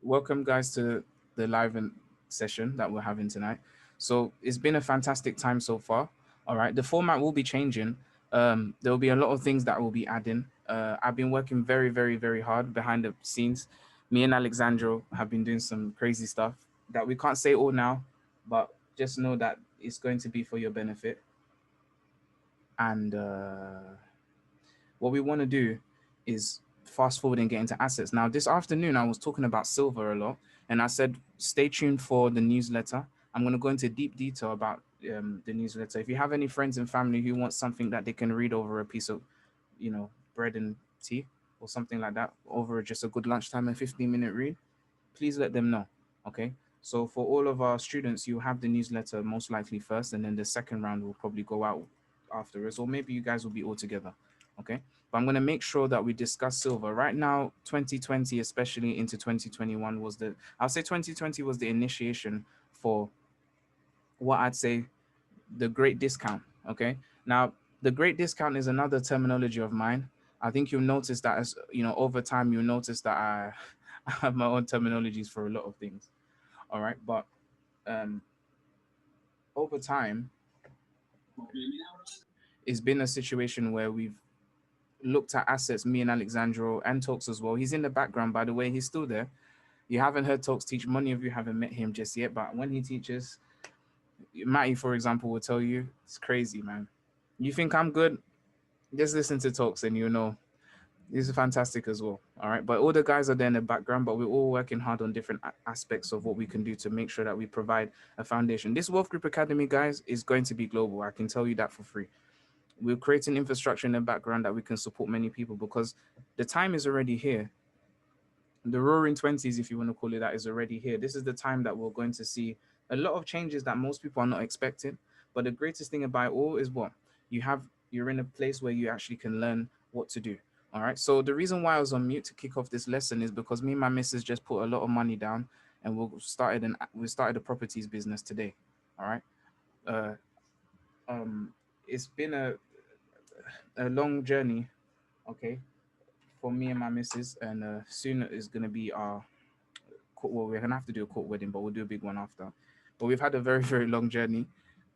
welcome guys to the session that we're having tonight. So it's been a fantastic time so far. All right, the format will be changing. There will be a lot of things that will be adding. I've been working very hard behind the scenes. Me and Alexandro have been doing some crazy stuff that we can't say all now, but just know that it's going to be for your benefit. And what we want to do is fast forward and get into assets. Now, this afternoon, I was talking about silver a lot, and I said, stay tuned for the newsletter. I'm going to go into deep detail about the newsletter. If you have any friends and family who want something that they can read over a piece of, bread and tea or something like that, over just a good lunchtime and 15-minute read, please let them know. Okay. So for all of our students, you have the newsletter most likely first, and then the second round will probably go out afterwards, or maybe you guys will be all together. Okay. But I'm going to make sure that we discuss silver. Right now, 2020, especially into 2021, I'll say 2020 was the initiation for what I'd say the great discount. Okay. Now, the great discount is another terminology of mine. I think you'll notice that as over time, you'll notice that I have my own terminologies for a lot of things. All right. But um, over time, it's been a situation where we've looked at assets, me and Alexandro and Talks as well. He's in the background, by the way. He's still there. You haven't heard Talks teach. Many of you haven't met him just yet, but when he teaches, Matty, for example, will tell you it's crazy, man. You think I'm good? Just listen to Talks and you know he's fantastic as well. All right. But all the guys are there in the background, but we're all working hard on different aspects of what we can do to make sure that we provide a foundation. This Wealth Group Academy, guys, is going to be global. I can tell you that for free. We're creating infrastructure in the background that we can support many people because the time is already here. The roaring 20s, if you want to call it that, is already here. This is the time that we're going to see a lot of changes that most people are not expecting. But the greatest thing about it all is what you're in a place where you actually can learn what to do. All right. So the reason why I was on mute to kick off this lesson is because me and my missus just put a lot of money down and we started a properties business today. All right. Uh, it's been a long journey, okay, for me and my missus, and soon is gonna be our well, we're gonna have to do a court wedding, but we'll do a big one after. But we've had a very long journey.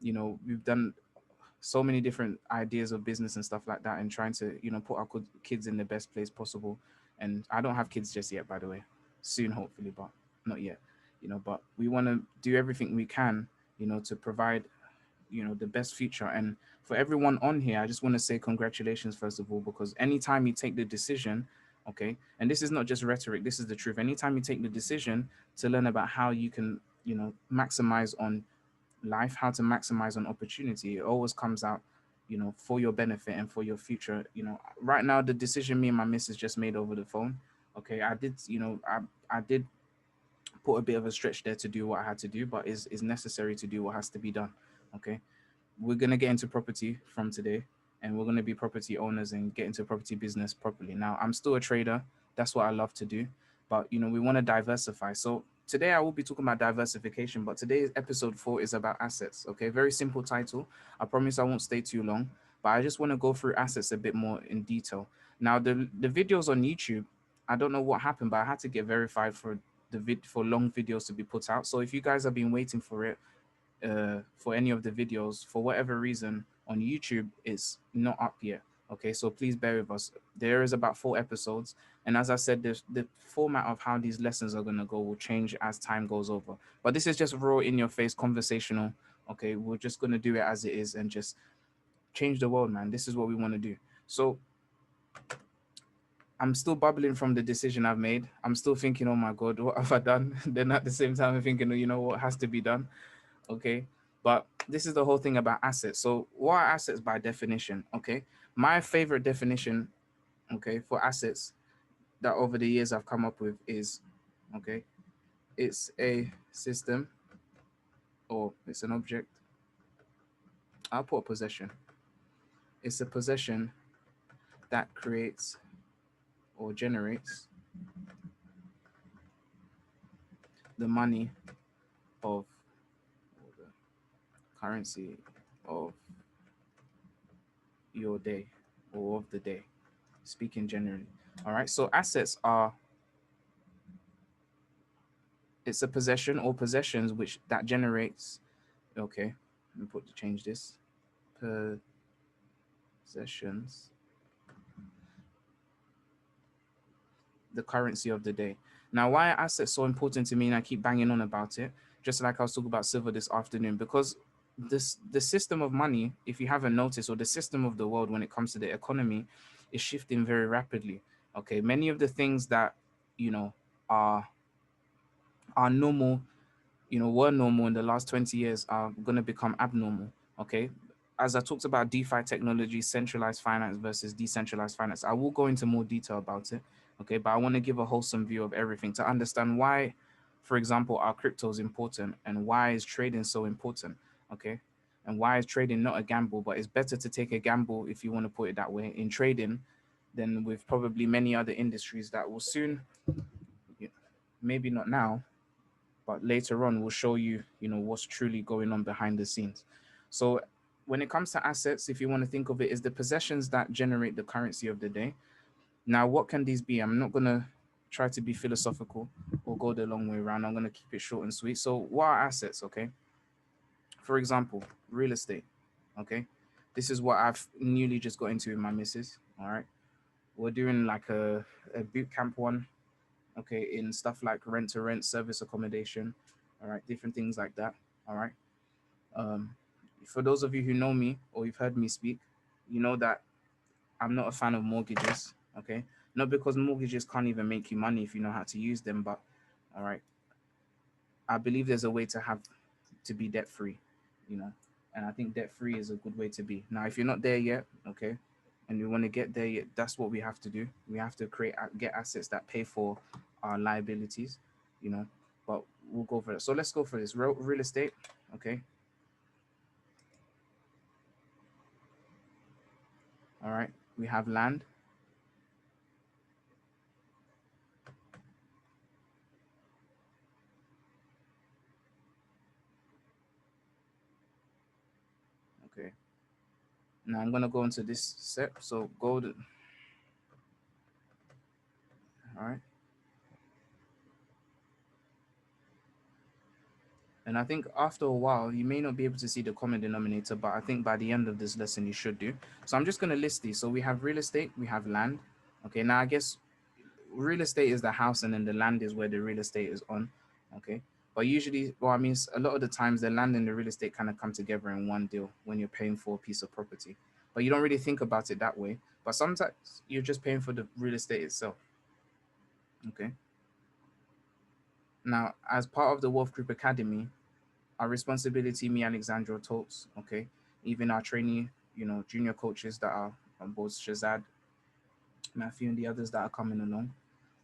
We've done so many different ideas of business and stuff like that, and trying to put our kids in the best place possible. And I don't have kids just yet, by the way. Soon, hopefully, but not yet. But we want to do everything we can, to provide the best future. And for everyone on here, I just want to say congratulations first of all, because anytime you take the decision, okay, and this is not just rhetoric, this is the truth. Anytime you take the decision to learn about how you can maximize on life, how to maximize on opportunity, it always comes out for your benefit and for your future. Right now, the decision me and my missus just made over the phone, okay, I did put a bit of a stretch there to do what I had to do, but is necessary to do what has to be done. Okay, we're gonna get into property from today, and we're gonna be property owners and get into property business properly. Now, I'm still a trader. That's what I love to do, but we want to diversify. So today I will be talking about diversification, but today's episode 4 is about assets. Okay, very simple title. I promise I won't stay too long, but I just want to go through assets a bit more in detail. Now, the videos on YouTube, I don't know what happened, but I had to get verified for for long videos to be put out. So if you guys have been waiting for it, for any of the videos, for whatever reason, on YouTube, it's not up yet. Okay, so please bear with us. There is about 4 episodes, and as I said, the format of how these lessons are gonna go will change as time goes over. But this is just raw, in your face, conversational. Okay, we're just gonna do it as it is and just change the world, man. This is what we want to do. So I'm still bubbling from the decision I've made. I'm still thinking, oh my God, what have I done? Then at the same time, I'm thinking, what has to be done. Okay, but this is the whole thing about assets. So what are assets by definition? Okay, my favorite definition, okay, for assets that over the years I've come up with is, okay, it's a system, or it's an object. I'll put a possession. It's a possession that creates or generates the money of, or the currency of your day, or of the day, speaking generally. All right, so assets are It's a possession or possessions which that generates. Okay, let me change this. Possessions, the currency of the day. Now, why are assets so important to me, and I keep banging on about it, just like I was talking about silver this afternoon, because the system of money, if you haven't noticed, or the system of the world when it comes to the economy, is shifting very rapidly. Okay, many of the things that you know are normal, were normal in the last 20 years are going to become abnormal. Okay. As I talked about DeFi technology, centralized finance versus decentralized finance, I will go into more detail about it. Okay. But I want to give a wholesome view of everything to understand why, for example, our crypto is important and why is trading so important. Okay. And why is trading not a gamble, but it's better to take a gamble, if you want to put it that way, in trading than with probably many other industries that will soon, maybe not now, but later on we'll show you, what's truly going on behind the scenes. So when it comes to assets, if you want to think of it, is the possessions that generate the currency of the day. Now, what can these be? I'm not going to try to be philosophical or go the long way around. I'm going to keep it short and sweet. So what are assets? Okay. For example, real estate. Okay. This is what I've newly just got into with my missus. All right. We're doing like a boot camp one, okay, in stuff like rent to rent, service accommodation, all right, different things like that, all right. Um, for those of you who know me or you've heard me speak, you know that I'm not a fan of mortgages, okay? Not because mortgages can't even make you money if you know how to use them, but all right, I believe there's a way to have to be debt free, you know, and I think debt free is a good way to be. Now, if you're not there yet, okay, and you want to get there, that's what we have to do. We have to get assets that pay for our liabilities, you know. But we'll go for it. So let's go for this real estate, okay. All right, we have land, okay. Now I'm gonna go into this set. So gold, all right. And I think after a while, you may not be able to see the common denominator, but I think by the end of this lesson, you should do. So I'm just going to list these. So we have real estate, we have land. Okay, now I guess real estate is the house, and then the land is where the real estate is on. Okay, but usually, well, I mean, a lot of the times, the land and the real estate kind of come together in one deal when you're paying for a piece of property. But you don't really think about it that way. But sometimes you're just paying for the real estate itself. Okay. Now, as part of the Wolf Group Academy, our responsibility, me, Alexandra talks, okay, even our trainee, junior coaches that are on board, Shazad, Matthew, and the others that are coming along,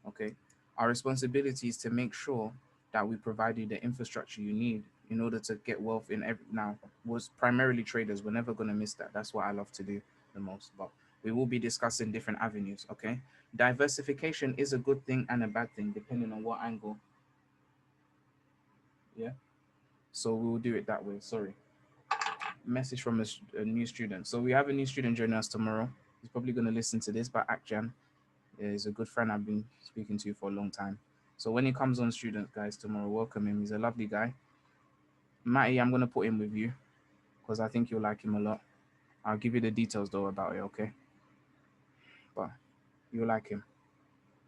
okay, our responsibility is to make sure that we provide you the infrastructure you need in order to get wealth in every. Now, was primarily traders. We're never going to miss that. That's what I love to do the most. But we will be discussing different avenues, okay? Diversification is a good thing and a bad thing, depending on what angle. Yeah. So we will do it that way. Sorry. Message from a new student. So we have a new student joining us tomorrow. He's probably going to listen to this, but Akjan is a good friend I've been speaking to for a long time. So when he comes on, student guys, tomorrow, welcome him. He's a lovely guy. Matty, I'm going to put him with you because I think you'll like him a lot. I'll give you the details though about it, okay? But you'll like him.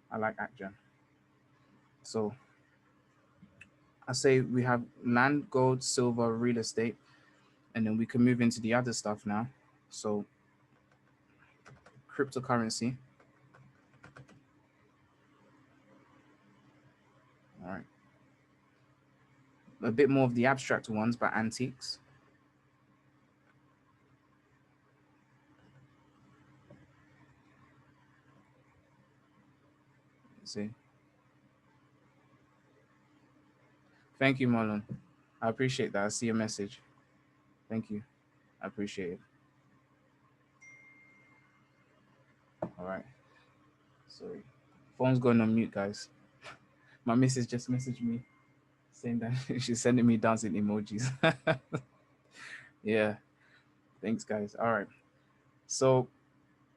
I like Akjan. So I say we have land, gold, silver, real estate, and then we can move into the other stuff now. So cryptocurrency. All right. A bit more of the abstract ones, but antiques. See. Thank you, Marlon. I appreciate that. I see your message. Thank you. I appreciate it. All right. Sorry. Phone's going on mute, guys. My missus just messaged me saying that she's sending me dancing emojis. Yeah. Thanks, guys. All right. So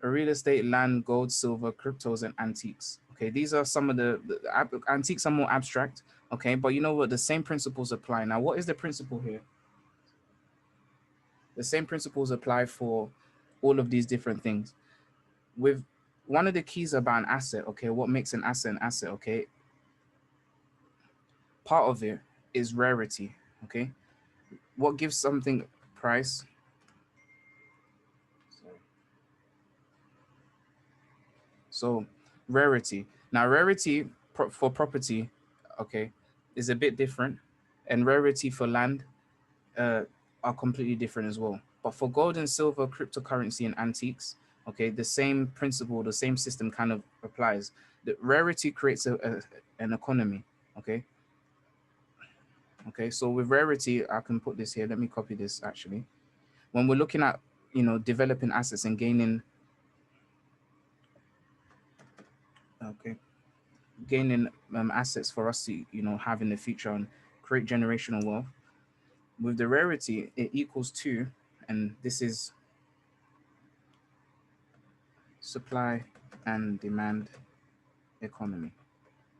real estate, land, gold, silver, cryptos, and antiques. Okay, these are some of the antiques are more abstract. Okay, but you know what? The same principles apply. Now, what is the principle here? The same principles apply for all of these different things. With one of the keys about an asset, okay, what makes an asset, okay, part of it is rarity, okay? What gives something price? So, rarity. Now, rarity for property, okay, is a bit different, and rarity for land uh, are completely different as well. But for gold and silver, cryptocurrency, and antiques, okay, the same principle, the same system kind of applies. The rarity creates an economy, okay. Okay, so with rarity, I can put this here. Let me copy this actually. When we're looking at, developing assets and okay, gaining assets for us to, have in the future and create generational wealth. With the rarity, it equals to, and this is supply and demand economy.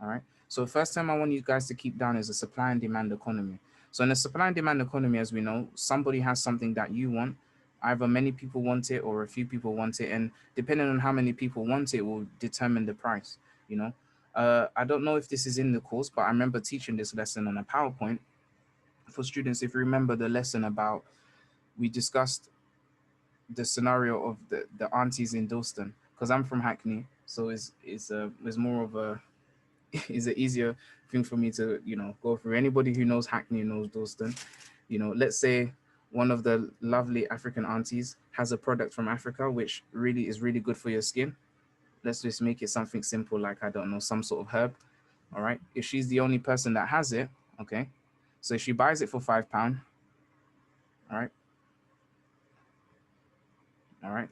All right. So first time I want you guys to keep down is a supply and demand economy. So in a supply and demand economy, as we know, somebody has something that you want. Either many people want it or a few people want it, and depending on how many people want it, will determine the price. You know, I don't know if this is in the course, but I remember teaching this lesson on a PowerPoint for students. If you remember the lesson about, we discussed the scenario of the aunties in Dalston, because I'm from Hackney, so it's more of a is an easier thing for me to, go through. Anybody who knows Hackney knows Dalston. Let's say one of the lovely African aunties has a product from Africa which really is really good for your skin. Let's just make it something simple, like, I don't know, some sort of herb. All right. If she's the only person that has it, okay. So if she buys it for £5, all right, all right,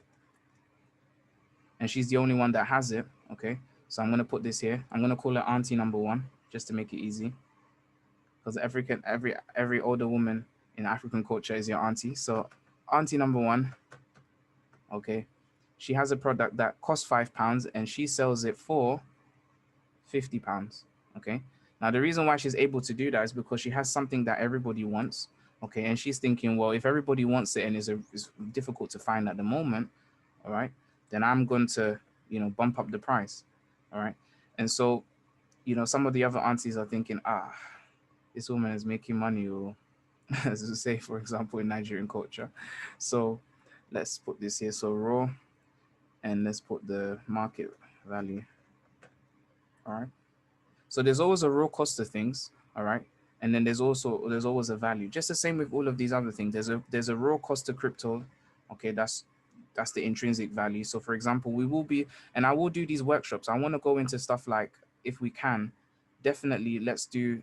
and she's the only one that has it, okay. So I'm gonna put this here. I'm gonna call her auntie number one just to make it easy, because every older woman in African culture is your auntie. So auntie number one, okay, she has a product that costs £5 and she sells it for £50. Okay. Now the reason why she's able to do that is because she has something that everybody wants. Okay, and she's thinking, well, if everybody wants it and is difficult to find at the moment, all right, then I'm going to, bump up the price. All right. And so, some of the other aunties are thinking, this woman is making money, or as we say, for example, in Nigerian culture. So let's put this here. So raw, and let's put the market value. All right. So there's always a raw cost of things. All right. And then there's always a value. Just the same with all of these other things. There's a raw cost of crypto. Okay, that's the intrinsic value. So for example, we will be, and I will do these workshops. I want to go into stuff like, if we can, definitely let's do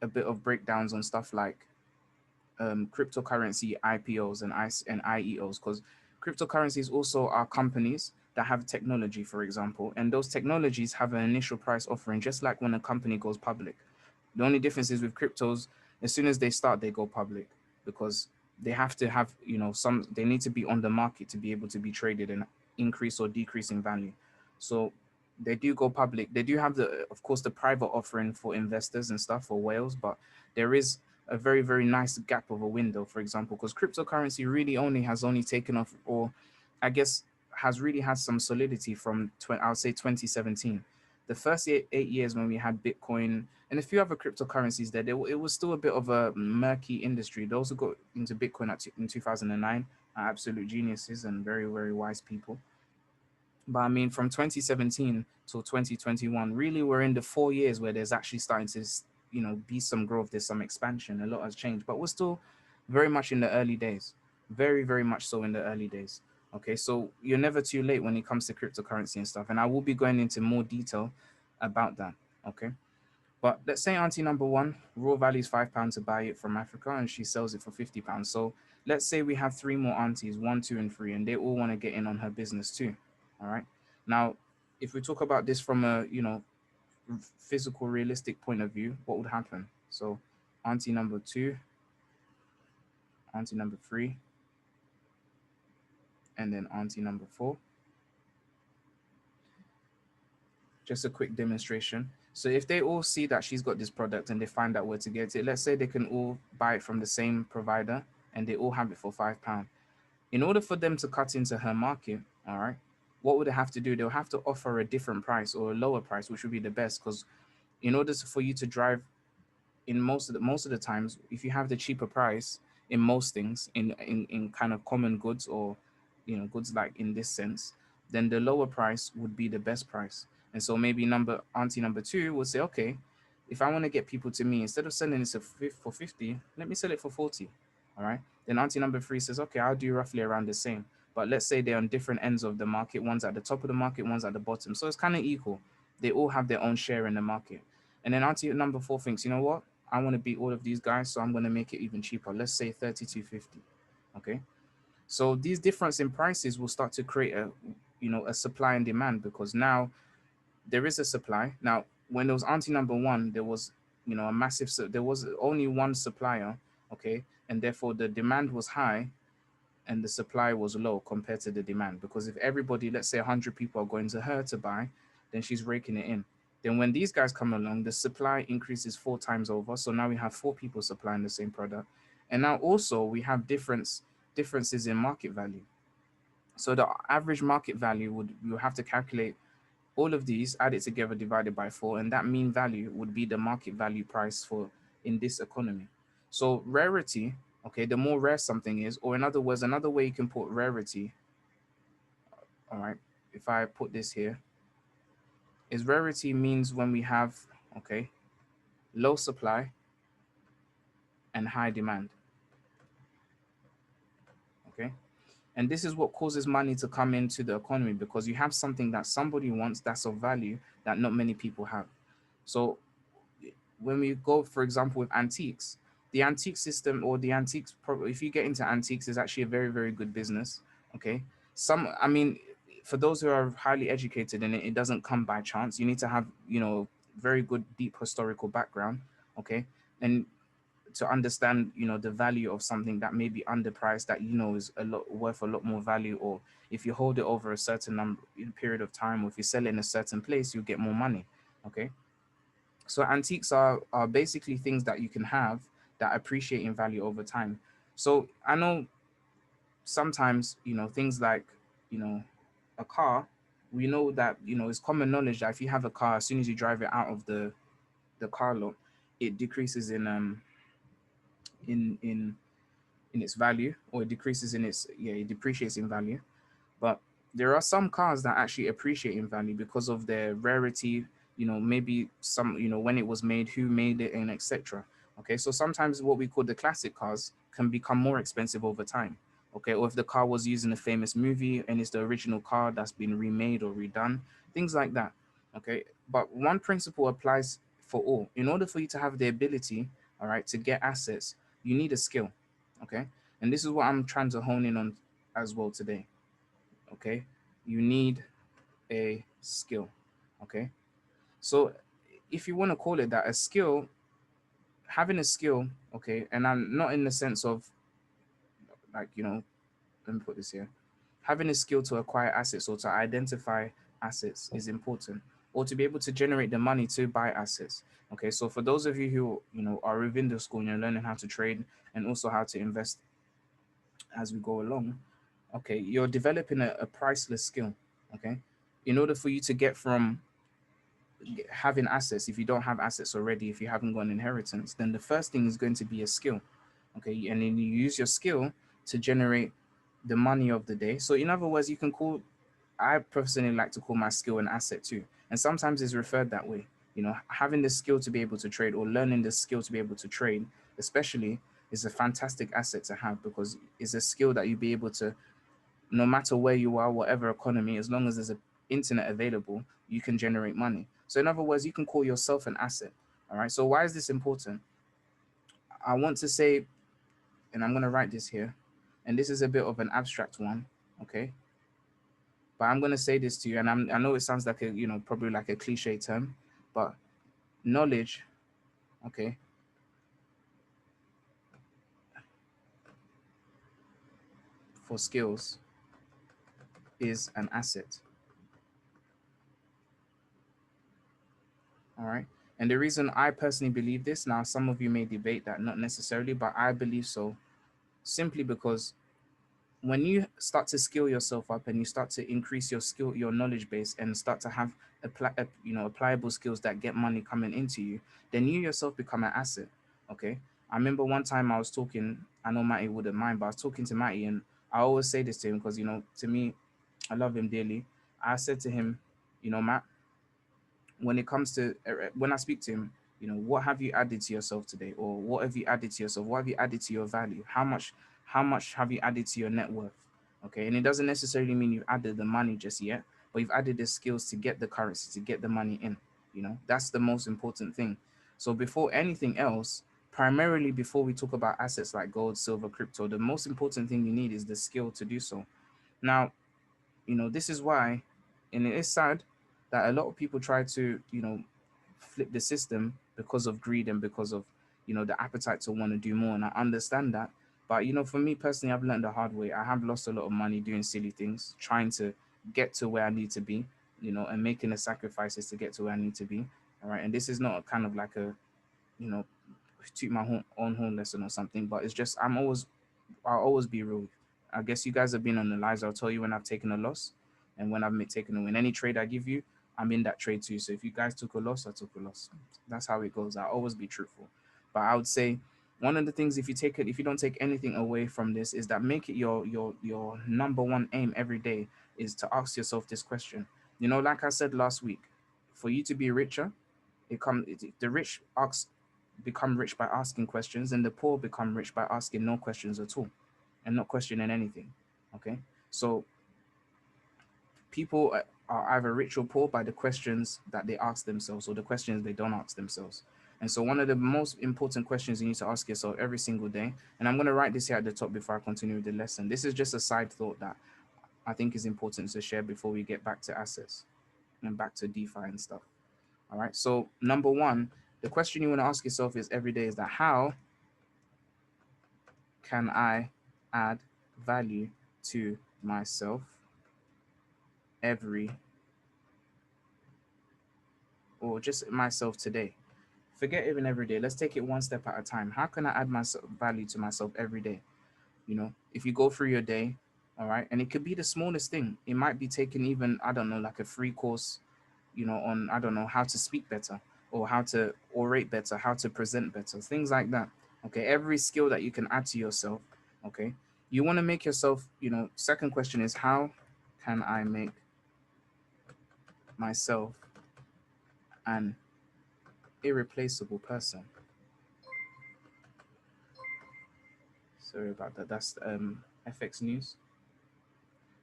a bit of breakdowns on stuff like cryptocurrency IPOs and IEOs, because cryptocurrencies also are companies that have technology, for example, and those technologies have an initial price offering, just like when a company goes public. The only difference is with cryptos, as soon as they start, they go public, because they have to have, they need to be on the market to be able to be traded and increase or decrease in value. So they do go public. They do have of course, the private offering for investors and stuff for whales, but there is a very, very nice gap of a window, for example, because cryptocurrency really only taken off, or I guess has really had some solidity from, I would say, 2017. The first 8 years when we had Bitcoin and a few other cryptocurrencies it was still a bit of a murky industry. Those who got into Bitcoin in 2009 are absolute geniuses and very, very wise people. But I mean, from 2017 till 2021, really, we're in the 4 years where there's actually starting to, be some growth. There's some expansion. A lot has changed, but we're still very much in the early days. Very, very much so in the early days. Okay, so you're never too late when it comes to cryptocurrency and stuff. And I will be going into more detail about that. Okay. But let's say auntie number one, raw value is £5 to buy it from Africa, and she sells it for £50. So let's say we have three more aunties, one, two, and three, and they all want to get in on her business too. All right. Now, if we talk about this from a, physical, realistic point of view, what would happen? So auntie number two, auntie number three, and then auntie number four. Just a quick demonstration. So if they all see that she's got this product and they find out where to get it, let's say they can all buy it from the same provider and they all have it for £5. In order for them to cut into her market, all right, what would they have to do? They'll have to offer a different price or a lower price, which would be the best. Because in order for you to drive in most of the times, if you have the cheaper price in most things, in kind of common goods or goods like in this sense, then the lower price would be the best price. And so maybe number auntie number two would say, okay, if I want to get people to me, instead of selling this for 50, let me sell it for 40. All right. Then auntie number three says, okay, I'll do roughly around the same. But let's say they're on different ends of the market. One's at the top of the market, one's at the bottom. So it's kind of equal. They all have their own share in the market. And then auntie number four thinks, you know what? I want to beat all of these guys, so I'm going to make it even cheaper. Let's say 32.50. Okay. So these difference in prices will start to create a supply and demand, because now there is a supply. Now, when there was auntie number one, there was a massive. So there was only one supplier. Okay, and therefore the demand was high and the supply was low compared to the demand. Because if everybody, let's say 100 people are going to her to buy, then she's raking it in. Then when these guys come along, the supply increases four times over. So now we have four people supplying the same product. And now also we have differences in market value. So the average market value would you have to calculate all of these, add it together, divided by four, and that mean value would be the market value price for in this economy. So rarity, okay, the more rare something is, or in other words, another way you can put rarity, all right, if I put this here, is rarity means when we have, okay, low supply and high demand, okay? And this is what causes money to come into the economy, because you have something that somebody wants that's of value that not many people have. So when we go, for example, with antiques, the antique system or the antiques, if you get into antiques, is actually a very, very good business. Okay. I mean, for those who are highly educated in it, it doesn't come by chance. You need to have, very good, deep historical background. Okay. And to understand, the value of something that may be underpriced, that, is a lot worth a lot more value, or if you hold it over a certain period of time, or if you sell it in a certain place, you get more money. Okay. So antiques are basically things that you can have that appreciate in value over time. So I know sometimes, things like, you know, a car, we know that, it's common knowledge that if you have a car, as soon as you drive it out of the car lot, it decreases in in in its value, or it decreases in its it depreciates in value. But there are some cars that actually appreciate in value because of their rarity, maybe some, when it was made, who made it, and etc. Okay, so sometimes what we call the classic cars can become more expensive over time. Okay, or if the car was used in a famous movie and it's the original car that's been remade or redone, things like that. Okay, but one principle applies for all. In order for you to have the ability, all right, to get assets, you need a skill. Okay, and this is what I'm trying to hone in on as well today. Okay, you need a skill. Okay, so if you want to call it that, a skill, having a skill, okay, and I'm not in the sense of, like, let me put this here, having a skill to acquire assets or to identify assets is important, or to be able to generate the money to buy assets. Okay, so for those of you who, are within the school and you're learning how to trade and also how to invest as we go along, okay, you're developing a priceless skill. Okay, in order for you to get from having assets, if you don't have assets already, if you haven't got an inheritance, then the first thing is going to be a skill. Okay, and then you use your skill to generate the money of the day. So in other words, you can call, I personally like to call my skill an asset too, and sometimes it's referred that way. Having the skill to be able to trade, or learning the skill to be able to trade especially, is a fantastic asset to have, because it's a skill that you be able to, no matter where you are, whatever economy, as long as there's a internet available, you can generate money. So in other words, you can call yourself an asset. All right. So why is this important? I want to say, and I'm going to write this here, and this is a bit of an abstract one. Okay. But I'm going to say this to you, and I know it sounds like probably like a cliche term, but knowledge, okay, for skills is an asset. All right. And the reason I personally believe this, now some of you may debate that, not necessarily, but I believe so, simply because when you start to skill yourself up and you start to increase your skill, your knowledge base, and start to have applicable skills that get money coming into you, then you yourself become an asset. Okay. I remember one time I was talking, I know Matty wouldn't mind, but I was talking to Matty, and I always say this to him because, to me, I love him dearly. I said to him, Matt, when it comes to when I speak to him, what have you added to yourself today, or what have you added to yourself? What have you added to your value? How much have you added to your net worth? Okay, and it doesn't necessarily mean you've added the money just yet, but you've added the skills to get the currency, to get the money in. That's the most important thing. So before anything else, primarily before we talk about assets like gold, silver, crypto, the most important thing you need is the skill to do so. Now, this is why, and it is sad that a lot of people try to, flip the system because of greed and because of, the appetite to want to do more. And I understand that. But, for me personally, I've learned the hard way. I have lost a lot of money doing silly things, trying to get to where I need to be, and making the sacrifices to get to where I need to be. All right. And this is not a kind of like a, you know, toot my own horn lesson or something, but it's just, I'll always be real. I guess you guys have been on the lives. I'll tell you when I've taken a loss and when I've taken a win. Any trade I give you, I'm in that trade too. So if you guys took a loss, I took a loss. That's how it goes. I'll always be truthful. But I would say one of the things, if you don't take anything away from this, is that make it your number one aim every day is to ask yourself this question. Like I said last week, for you to be richer, the rich become rich by asking questions, and the poor become rich by asking no questions at all and not questioning anything. Okay. So people are either rich or poor by the questions that they ask themselves or the questions they don't ask themselves. And so one of the most important questions you need to ask yourself every single day, and I'm going to write this here at the top before I continue with the lesson. This is just a side thought that I think is important to share before we get back to assets and back to DeFi and stuff. All right. So number one, the question you want to ask yourself is every day is that how can I add value to myself every, or just myself today? Forget even every day. Let's take it one step at a time. How can I add myself value to myself every day? If you go through your day, all right, and it could be the smallest thing. It might be taking even, I don't know, like a free course, on, I don't know, how to speak better or how to orate better, how to present better, things like that. Okay, every skill that you can add to yourself. Okay, you want to make yourself, second question is how can I make myself an irreplaceable person? Sorry about that. That's FX News.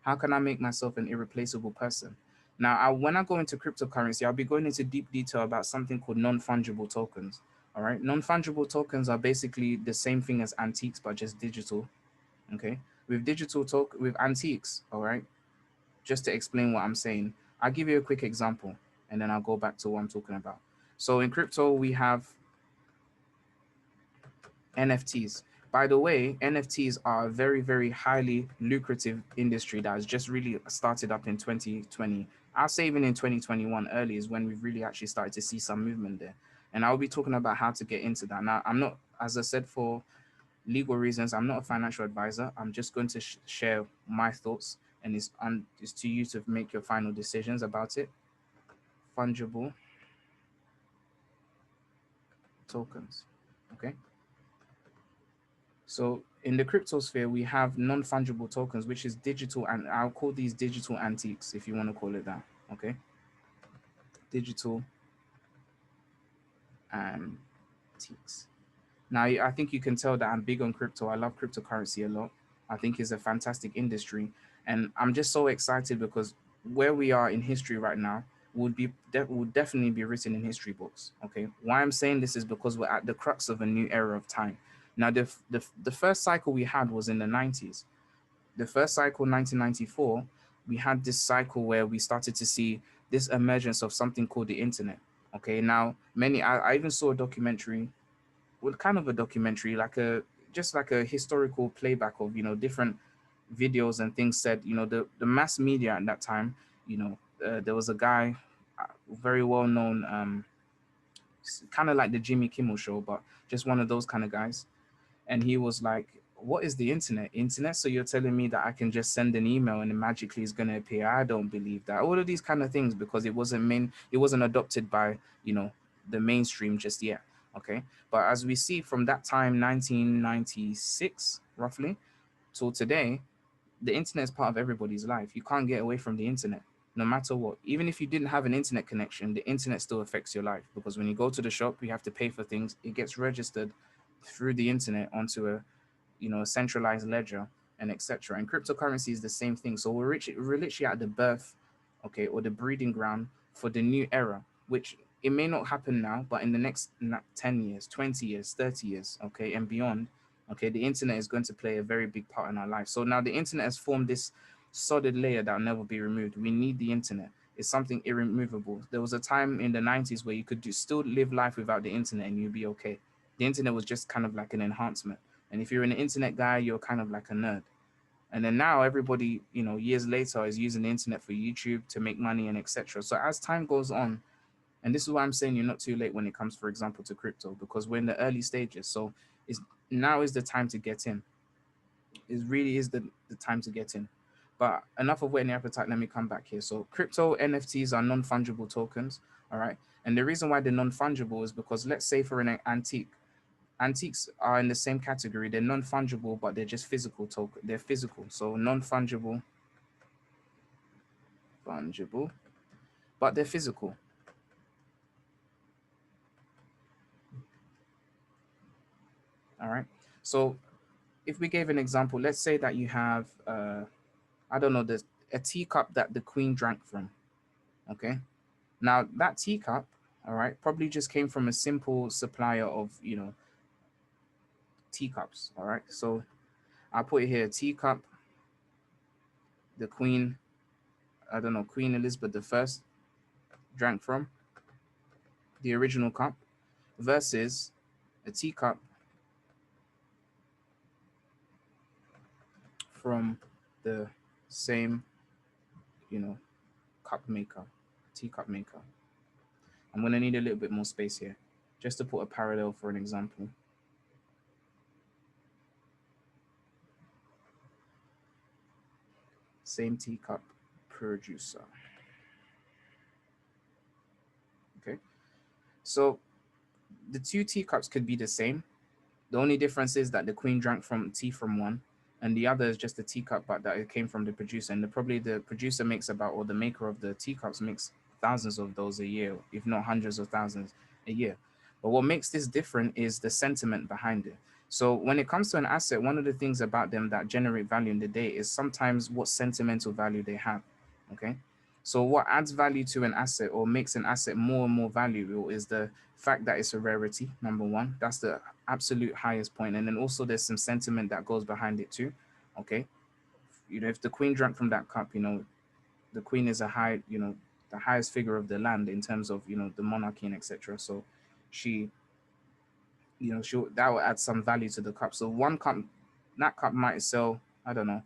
How can I make myself an irreplaceable person? Now, when I go into cryptocurrency, I'll be going into deep detail about something called non-fungible tokens. All right, non-fungible tokens are basically the same thing as antiques, but just digital. Okay, with antiques. All right, just to explain what I'm saying, I'll give you a quick example, and then I'll go back to what I'm talking about. So in crypto, we have NFTs. By the way, NFTs are a very, very highly lucrative industry that has just really started up in 2020. I'll say even in 2021 early is when we've really actually started to see some movement there. And I'll be talking about how to get into that. Now, I'm not, as I said, for legal reasons, I'm not a financial advisor. I'm just going to share my thoughts, and it's to you to make your final decisions about it. Fungible tokens. Okay. So in the crypto sphere, we have non-fungible tokens, which is digital, and I'll call these digital antiques if you want to call it that. Okay, digital antiques. Now, I think you can tell that I'm big on crypto. I love cryptocurrency a lot. I think it's a fantastic industry, and I'm just so excited because where we are in history right now would definitely be written in history books. Okay, why I'm saying this is because we're at the crux of a new era of time. Now, the first cycle we had was in the 90s. The first cycle, 1994, we had this cycle where we started to see this emergence of something called the internet. Okay, now I even saw a documentary, well, kind of a documentary, just like a historical playback of different videos and things said. The mass media at that time. There was a guy, very well known. kind of like the Jimmy Kimmel show, but just one of those kind of guys. And he was like, what is the internet? So you're telling me that I can just send an email and it magically is going to appear? I don't believe that. All of these kind of things, because it wasn't adopted by, you know, the mainstream just yet. Okay. But as we see from that time, 1996 roughly till today, the internet is part of everybody's life. You can't get away from the internet, no matter what. Even if you didn't have an internet connection, the internet still affects your life, because when you go to the shop, you have to pay for things. It gets registered through the internet onto a, you know, a centralized ledger, and etc. And cryptocurrency is the same thing. So we're literally at the birth, okay, or the breeding ground for the new era, which it may not happen now, but in the next 10 years, 20 years, 30 years, okay, and beyond, okay, the internet is going to play a very big part in our life. So now the internet has formed this solid layer that will never be removed. We need the internet. It's something irremovable. There was a time in the 90s where you could still live life without the internet and you'd be okay. The internet was just kind of like an enhancement. And if you're an internet guy, you're kind of like a nerd. And then now everybody, you know, years later is using the internet for YouTube to make money and etc. So as time goes on, and this is why I'm saying you're not too late when it comes, for example, to crypto, because we're in the early stages. So it's now is the time to get in. It really is the time to get in. But enough of whetting the appetite. Let me come back here. So crypto NFTs are non-fungible tokens. All right. And the reason why they're non-fungible is because, let's say, for an antique, antiques are in the same category. They're non-fungible, but they're just physical token. They're physical. So non-fungible, fungible, but they're physical. All right. So if we gave an example, let's say that you have, I don't know, this a teacup that the queen drank from. Okay. Now that teacup, all right, probably just came from a simple supplier of, you know, teacups. All right. So I'll put it here, teacup, the queen, I don't know, Queen Elizabeth the First drank from, the original cup, versus a teacup from the same, you know, cup maker, teacup maker. I'm going to need a little bit more space here just to put a parallel for an example. Same teacup producer. Okay. So the two teacups could be the same. The only difference is that the queen drank from tea from one, and the other is just a teacup, but that it came from the producer. And probably the producer makes about, or the maker of the teacups makes thousands of those a year, if not hundreds of thousands a year. But what makes this different is the sentiment behind it. So when it comes to an asset, one of the things about them that generate value in the day is sometimes what sentimental value they have. Okay. So what adds value to an asset or makes an asset more and more valuable is the fact that it's a rarity, number one. That's the absolute highest point. And then also there's some sentiment that goes behind it too. Okay. You know, if the queen drank from that cup, you know, the queen is a high, you know, the highest figure of the land in terms of, you know, the monarchy and etc. So she, you know, that will add some value to the cup. So one cup, that cup might sell, I don't know,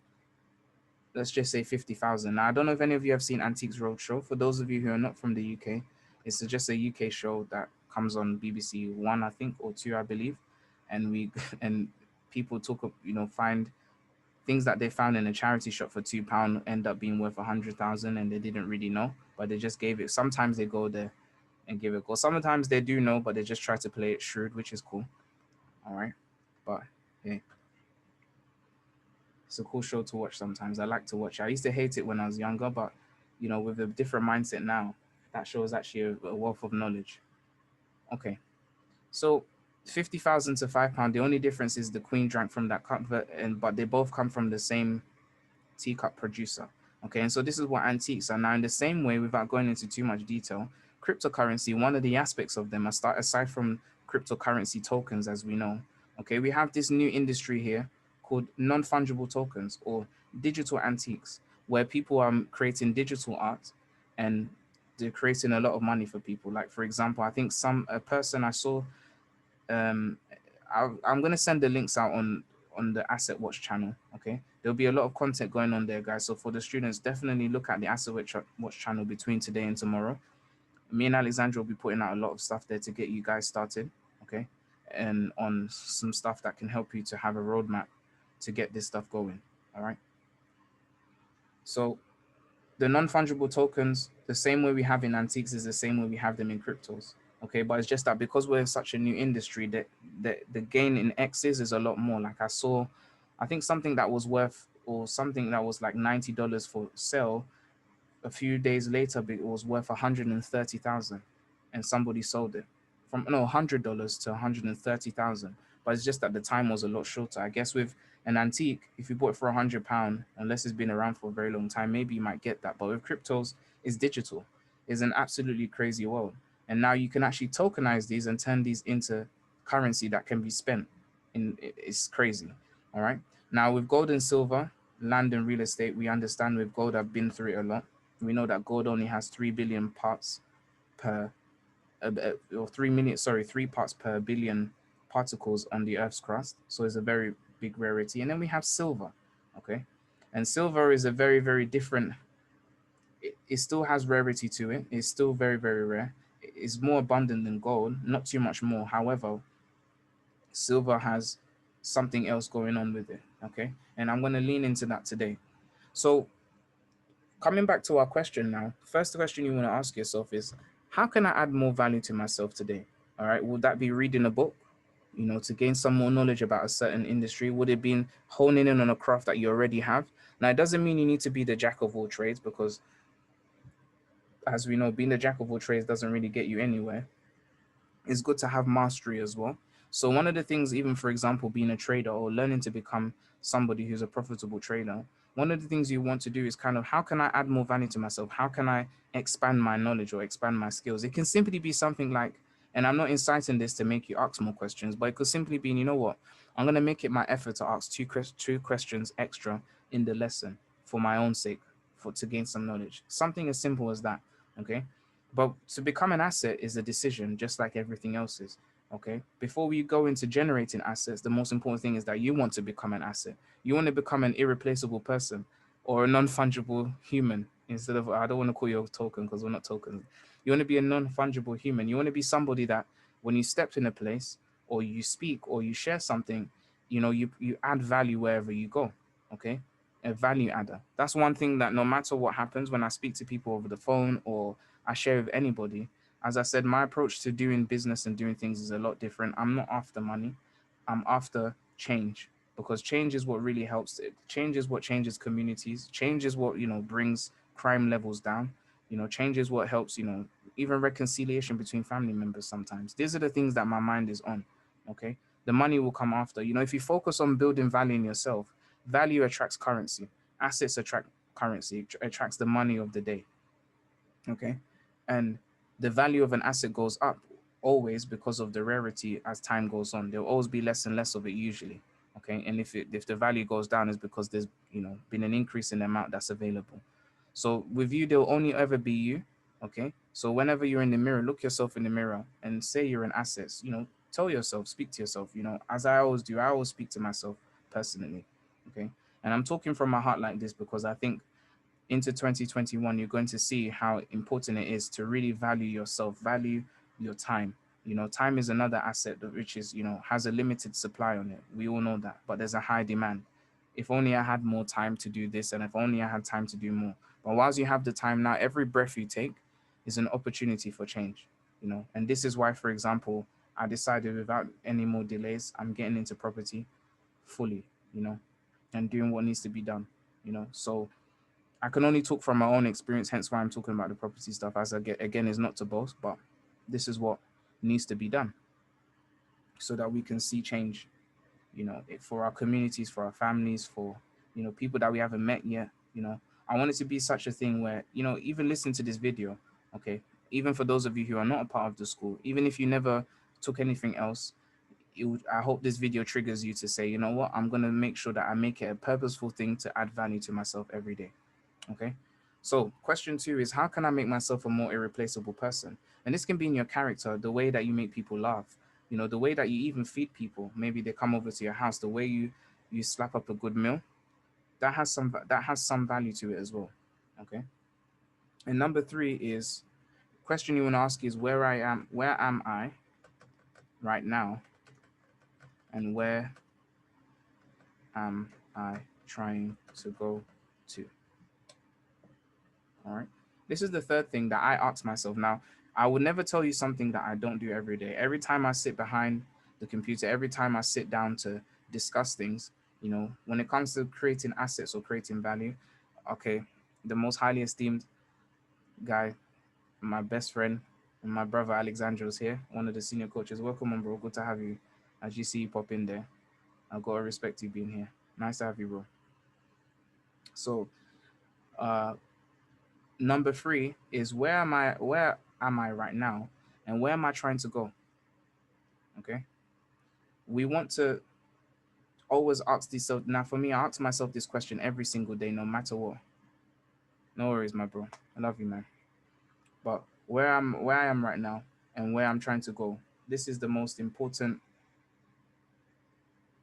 let's just say 50,000. Now, I don't know if any of you have seen Antiques Roadshow. For those of you who are not from the UK, it's just a UK show that comes on BBC One, I think, or Two, I believe. And we and people talk, you know, find things that they found in a charity shop for £2 end up being worth 100,000, and they didn't really know, but they just gave it. Sometimes they go there and give it a go. Sometimes they do know, but they just try to play it shrewd, which is cool. All right, but hey, it's a cool show to watch sometimes. I like to watch it. I used to hate it when I was younger, but you know, with a different mindset now, that show is actually a wealth of knowledge. Okay, so 50,000 to £5. The only difference is the queen drank from that cup, but they both come from the same teacup producer. Okay, and so this is what antiques are. Now, in the same way, without going into too much detail, cryptocurrency, one of the aspects of them, aside from cryptocurrency tokens, as we know, okay, we have this new industry here called non-fungible tokens or digital antiques, where people are creating digital art and they're creating a lot of money for people. Like, for example, I think a person I saw, um, I'm gonna send the links out on the Asset Watch channel. Okay, there'll be a lot of content going on there, guys. So for the students, definitely look at the Asset Watch channel between today and tomorrow. Me and Alexandra will be putting out a lot of stuff there to get you guys started, okay? And on some stuff that can help you to have a roadmap to get this stuff going. All right. So the non-fungible tokens, the same way we have in antiques is the same way we have them in cryptos. Okay, but it's just that because we're such a new industry, that the gain in X's is a lot more. Like I saw, I think something that was worth or something that was like $90 for sale a few days later, but it was worth 130,000, and somebody sold it from no $100 to 130,000. But it's just that the time was a lot shorter. I guess with an antique, if you bought it for £100, unless it's been around for a very long time, maybe you might get that. But with cryptos, it's digital. It's an absolutely crazy world, and now you can actually tokenize these and turn these into currency that can be spent. It's crazy. All right. Now with gold and silver, land and real estate, we understand with gold, I've been through it a lot. We know that gold only has 3 billion parts per, or 3 million, sorry, 3 parts per billion particles on the Earth's crust. So it's a very big rarity. And then we have silver, okay? And silver is a very, very different, it still has rarity to it. It's still very, very rare. It's more abundant than gold, not too much more. However, silver has something else going on with it, okay? And I'm going to lean into that today. So coming back to our question now, first question you want to ask yourself is, how can I add more value to myself today? All right, would that be reading a book, to gain some more knowledge about a certain industry? Would it be honing in on a craft that you already have? Now, it doesn't mean you need to be the jack of all trades, because as we know, being the jack of all trades doesn't really get you anywhere. It's good to have mastery as well. So one of the things, even for example, being a trader or learning to become somebody who's a profitable trader, one of the things you want to do is kind of, how can I add more value to myself? How can I expand my knowledge or expand my skills? It can simply be something like, and I'm not inciting this to make you ask more questions, but it could simply be, you know what, I'm going to make it my effort to ask two questions extra in the lesson for my own sake, for to gain some knowledge. Something as simple as that. Okay. But to become an asset is a decision, just like everything else is. Okay. Before we go into generating assets, the most important thing is that you want to become an asset. You want to become an irreplaceable person or a non fungible human instead of, I don't want to call you a token because we're not tokens. You want to be a non fungible human. You want to be somebody that when you step in a place or you speak or you share something, you add value wherever you go. Okay. A value adder. That's one thing that no matter what happens when I speak to people over the phone or I share with anybody. As I said, my approach to doing business and doing things is a lot different. I'm not after money. I'm after change, because change is what really helps. It change is what changes communities. Change is what brings crime levels down. Change is what helps. Even reconciliation between family members. Sometimes these are the things that my mind is on. Okay, the money will come after. If you focus on building value in yourself, value attracts currency. Assets attract currency. It attracts the money of the day. Okay, and the value of an asset goes up always because of the rarity. As time goes on, there'll always be less and less of it usually. Okay, and if the value goes down, is because there's been an increase in the amount that's available. So with you, there'll only ever be you. Okay, so whenever you're in the mirror, look yourself in the mirror and say you're an asset. Tell yourself, speak to yourself. As I always do, I always speak to myself personally. Okay, and I'm talking from my heart like this because I think into 2021, you're going to see how important it is to really value yourself, value your time. Time is another asset which is, has a limited supply on it. We all know that, but there's a high demand. If only I had more time to do this, and if only I had time to do more. But whilst you have the time now, every breath you take is an opportunity for change, And this is why, for example, I decided without any more delays, I'm getting into property fully, and doing what needs to be done, So I can only talk from my own experience, hence why I'm talking about the property stuff. As I get again, is not to boast, but this is what needs to be done so that we can see change. For our communities, for our families, for people that we haven't met yet. I want it to be such a thing where even listen to this video, okay. Even for those of you who are not a part of the school, even if you never took anything else, I hope this video triggers you to say, you know what, I'm gonna make sure that I make it a purposeful thing to add value to myself every day. Okay. So question 2 is, how can I make myself a more irreplaceable person? And this can be in your character, the way that you make people laugh, the way that you even feed people. Maybe they come over to your house, the way you slap up a good meal, that has some value to it as well. Okay. And number 3 is question you want to ask is where am I right now, and where am I trying to go to? All right. This is the third thing that I ask myself. Now, I would never tell you something that I don't do every day. Every time I sit behind the computer, every time I sit down to discuss things, when it comes to creating assets or creating value, okay, the most highly esteemed guy, my best friend, and my brother Alexandra is here, one of the senior coaches. Welcome on, bro. Good to have you. As you see you pop in there, I gotta respect you being here. Nice to have you, bro. So, uh, number three is where am I right now, and where am I trying to go? Okay. We want to always ask this. So now for me, I ask myself this question every single day, no matter what. No worries, my bro. I love you, man. But where I am right now and where I'm trying to go, this is the most important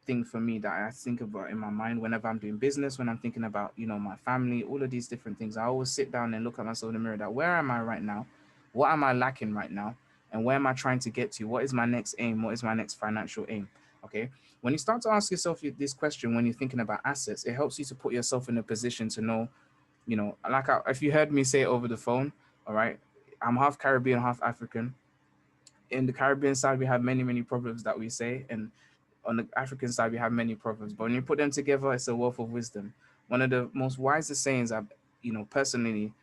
thing for me that I think about in my mind whenever I'm doing business, when I'm thinking about, my family, all of these different things. I always sit down and look at myself in the mirror that where am I right now? What am I lacking right now? And where am I trying to get to? What is my next aim? What is my next financial aim? Okay. When you start to ask yourself this question, when you're thinking about assets, it helps you to put yourself in a position to know, if you heard me say it over the phone, all right, I'm half Caribbean, half African. In the Caribbean side, we have many, many proverbs that we say, and on the African side, we have many proverbs. But when you put them together, it's a wealth of wisdom. One of the most wisest sayings personally,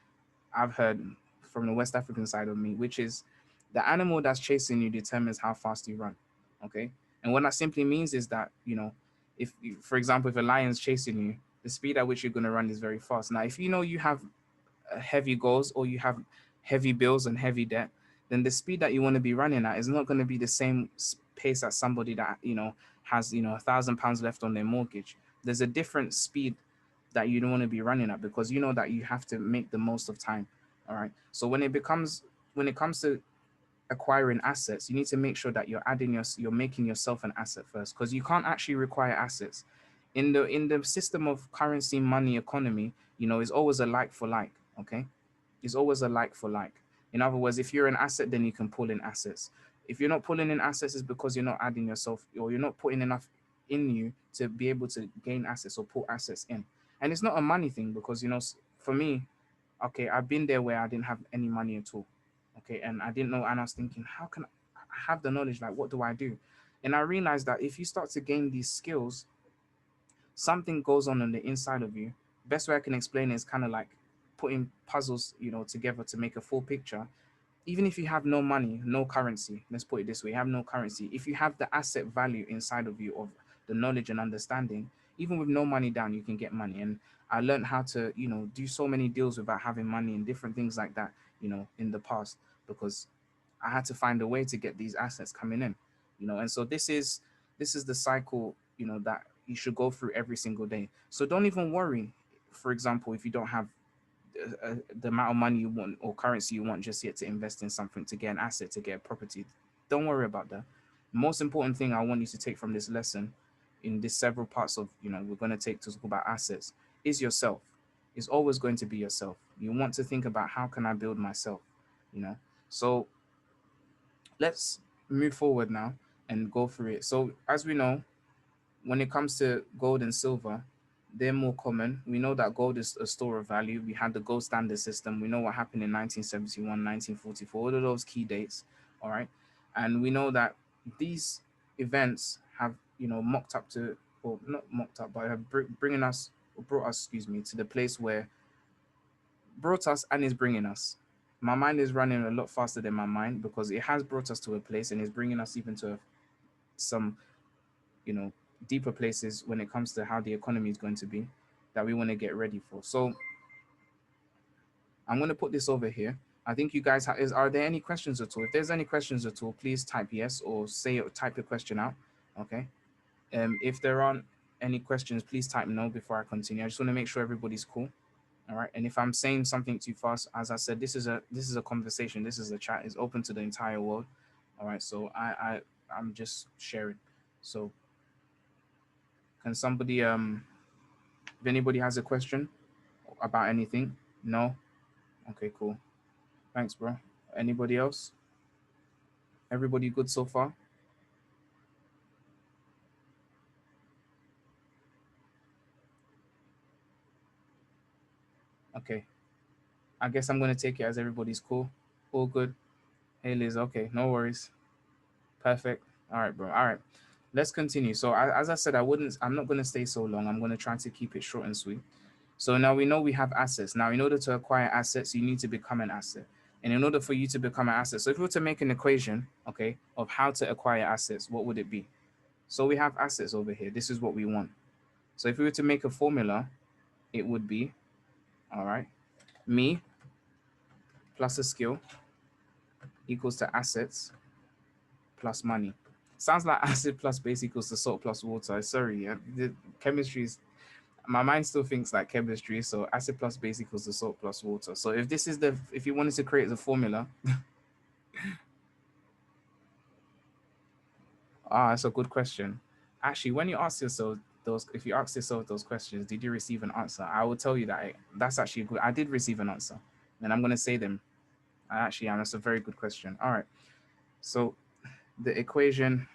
I've heard from the West African side of me, which is the animal that's chasing you determines how fast you run. Okay. And what that simply means is that, if, for example, if a lion's chasing you, the speed at which you're going to run is very fast. Now, if you know you have heavy goals or you have heavy bills and heavy debt, then the speed that you want to be running at is not going to be the same pace as somebody that has £1,000 left on their mortgage. There's a different speed that you don't want to be running at because you know that you have to make the most of time. All right. So when it comes to acquiring assets, you need to make sure that you're making yourself an asset first, because you can't actually require assets in the system of currency money economy. It's always a like for like. Okay, it's always a like for like. In other words, if you're an asset, then you can pull in assets. If you're not pulling in assets, it's because you're not adding yourself, or you're not putting enough in you to be able to gain assets or pull assets in. And it's not a money thing because for me, okay, I've been there where I didn't have any money at all. Okay, and I didn't know, and I was thinking, how can I have the knowledge? Like, what do I do? And I realized that if you start to gain these skills, something goes on the inside of you. Best way I can explain it is kind of like putting puzzles, together to make a full picture. Even if you have no money, no currency, let's put it this way, you have no currency. If you have the asset value inside of you of the knowledge and understanding, even with no money down, you can get money. And I learned how to, do so many deals without having money and different things like that, in the past, because I had to find a way to get these assets coming in, and so this is the cycle, that you should go through every single day. So don't even worry, for example, if you don't have the amount of money you want or currency you want just yet to invest in something, to get an asset, to get a property. Don't worry about that. The most important thing I want you to take from this lesson, in this several parts of, we're going to take to talk about assets, is yourself. It's always going to be yourself. You want to think about, how can I build myself, you know so let's move forward now and go through it. So as we know, when it comes to gold and silver, they're more common. We know that gold is a store of value. We had the gold standard system. We know what happened in 1971, 1944, all of those key dates. All right. And we know that these events have, mocked up to, or not mocked up, but have bringing us, or brought us, excuse me, to the place where brought us and is bringing us. My mind is running a lot faster than my mind because it has brought us to a place and is bringing us even to some, you know, deeper places when it comes to how the economy is going to be that we want to get ready for. So I'm going to put this over here. I think you guys are there any questions at all? If there's any questions at all, please type yes or say or type your question out. Okay. If there aren't any questions, please type no before I continue. I just want to make sure everybody's cool. All right. And if I'm saying something too fast, as I said, this is a conversation. This is a chat. It's open to the entire world. All right. So I'm just sharing. So can somebody if anybody has a question about anything? No? Okay, cool. Thanks, bro. Anybody else? Everybody good so far? Okay. I guess I'm gonna take it as everybody's cool. All good. Hey Liz, okay, no worries. Perfect. All right, bro. All right. Let's continue. So as I said, I'm not gonna stay so long. I'm gonna try to keep it short and sweet. So now we know we have assets. Now, in order to acquire assets, you need to become an asset. And in order for you to become an asset, so if we were to make an equation, okay, of how to acquire assets, what would it be? So we have assets over here. This is what we want. So if we were to make a formula, it would be, all right, me plus a skill equals to assets plus money. Sounds like acid plus base equals to salt plus water. Sorry, the chemistry is, my mind still thinks like chemistry. So acid plus base equals to salt plus water. So if this is the, if you wanted to create the formula, that's a good question. Actually, when you ask yourself those, if you ask yourself those questions, did you receive an answer? I will tell you that that's actually good. I did receive an answer, and I'm gonna say them. I actually am. That's a very good question. All right. So the equation,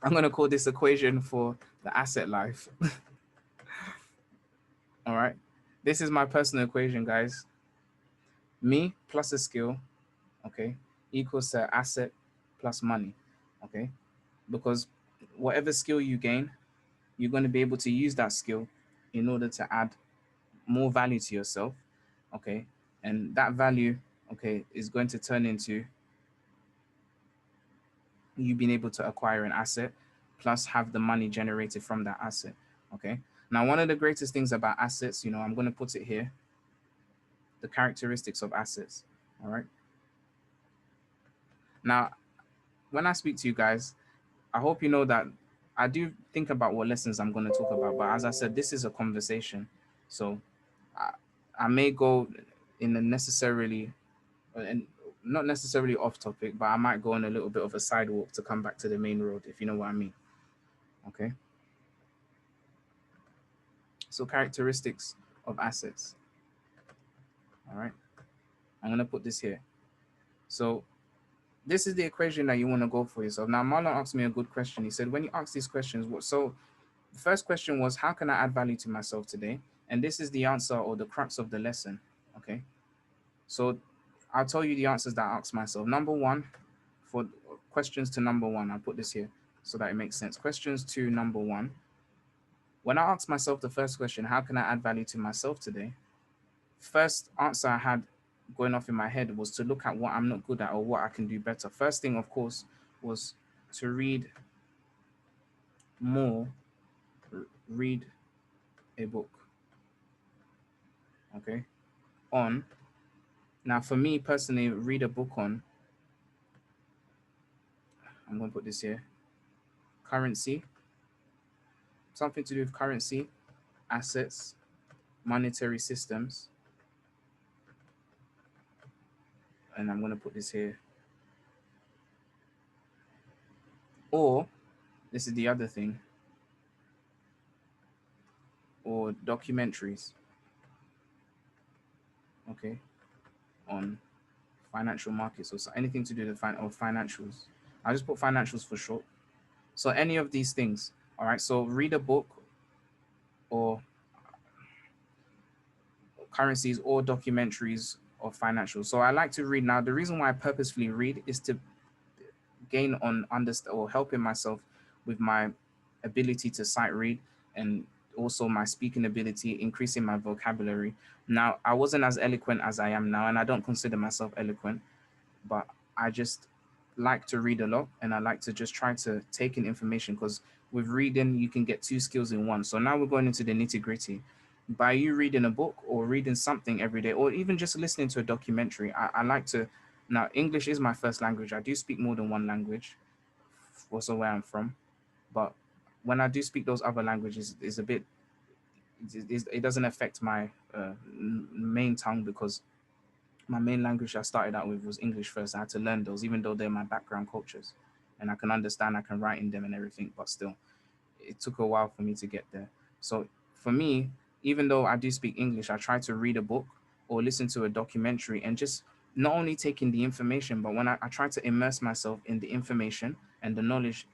I'm gonna call this equation for the asset life. All right. This is my personal equation, guys. Me plus a skill, okay, equals to asset plus money, okay? Because whatever skill you gain, you're going to be able to use that skill in order to add more value to yourself, okay? And that value, okay, is going to turn into you being able to acquire an asset plus have the money generated from that asset, okay? Now, one of the greatest things about assets, I'm going to put it here, the characteristics of assets, all right? Now, when I speak to you guys, I hope you know that I do think about what lessons I'm going to talk about. But as I said, this is a conversation. So I, I may go in a necessarily, and not necessarily off topic, but I might go on a little bit of a sidewalk to come back to the main road, if you know what I mean. Okay. So characteristics of assets. All right. I'm going to put this here. So this is the equation that you want to go for yourself. Now, Marlon asked me a good question. He said, when you ask these questions, what so the first question was, how can I add value to myself today? And this is the answer or the crux of the lesson. Okay. So I'll tell you the answers that I asked myself. Number one, for questions to number one, I'll put this here so that it makes sense. Questions to number one. When I asked myself the first question, how can I add value to myself today? First answer I had going off in my head was to look at what I'm not good at or what I can do better. First thing, of course, was to read more, read a book. Okay. On Now, for me personally, read a book on, I'm going to put this here, currency, something to do with currency, assets, monetary systems. And I'm going to put this here. Or, this is the other thing, or documentaries, okay, on financial markets or anything to do with financials. I'll just put financials for short. So, any of these things, all right, so read a book or currencies or documentaries of financials. So I like to read. Now, the reason why I purposefully read is to gain on understand or helping myself with my ability to sight read and also my speaking ability, increasing my vocabulary. Now, I wasn't as eloquent as I am now, and I don't consider myself eloquent, but I just like to read a lot and I like to just try to take in information because with reading, you can get two skills in one. So now we're going into the nitty gritty. By you reading a book or reading something every day, or even just listening to a documentary, I like to. Now, English is my first language. I do speak more than one language, also where I'm from. But when I do speak those other languages, it's a bit, it doesn't affect my main tongue because my main language I started out with was English first. I had to learn those, even though they're my background cultures, and I can understand, I can write in them and everything. But still, it took a while for me to get there. So for me, even though I do speak English, I try to read a book or listen to a documentary and just not only taking the information, but when I try to immerse myself in the information and the knowledge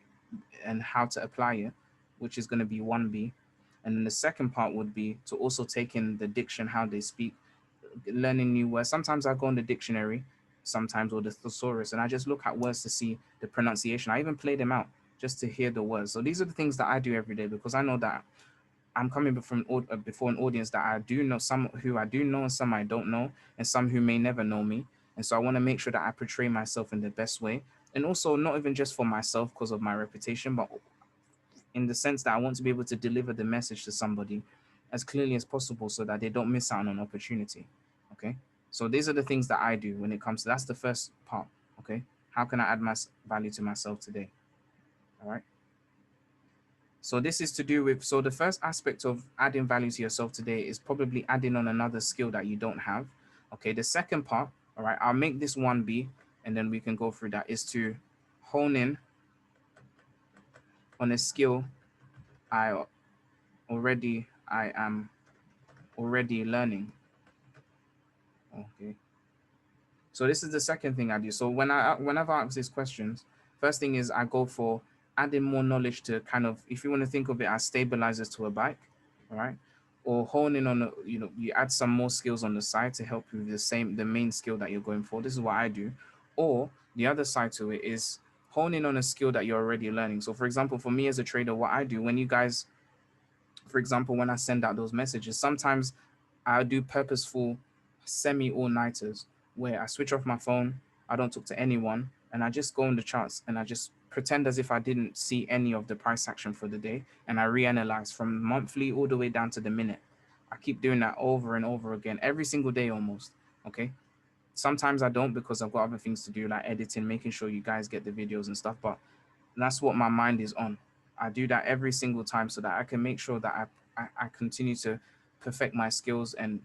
and how to apply it, which is going to be 1B. And then the second part would be to also take in the diction, how they speak, learning new words. Sometimes I go on the dictionary, sometimes, or the thesaurus, and I just look at words to see the pronunciation. I even play them out just to hear the words. So these are the things that I do every day because I know that I'm coming before an audience that I do know, some who I do know and some I don't know, and some who may never know me. And so I want to make sure that I portray myself in the best way. And also, not even just for myself because of my reputation, but in the sense that I want to be able to deliver the message to somebody as clearly as possible so that they don't miss out on an opportunity. Okay. So these are the things that I do when it comes to that's the first part. Okay. How can I add my value to myself today? All right. So this is to do with, so the first aspect of adding value to yourself today is probably adding on another skill that you don't have. Okay. The second part, all right, I'll make this 1B and then we can go through that, is to hone in on a skill I I am already learning. Okay. So this is the second thing I do. So whenever I ask these questions, first thing is I go for adding more knowledge to kind of, if you want to think of it as stabilizers to a bike, all right, or honing on you add some more skills on the side to help you with the main skill that you're going for. This is what I do. Or the other side to it is honing on a skill that you're already learning. So for example, for me as a trader, what I do when you guys, for example, when I send out those messages, sometimes I'll do purposeful semi all nighters where I switch off my phone, I don't talk to anyone, and I just go on the charts and I just pretend as if I didn't see any of the price action for the day, and I reanalyze from monthly all the way down to the minute. I keep doing that over and over again every single day almost. Okay. Sometimes I don't because I've got other things to do like editing, making sure you guys get the videos and stuff, but that's what my mind is on. I do that every single time so that I can make sure that I continue to perfect my skills and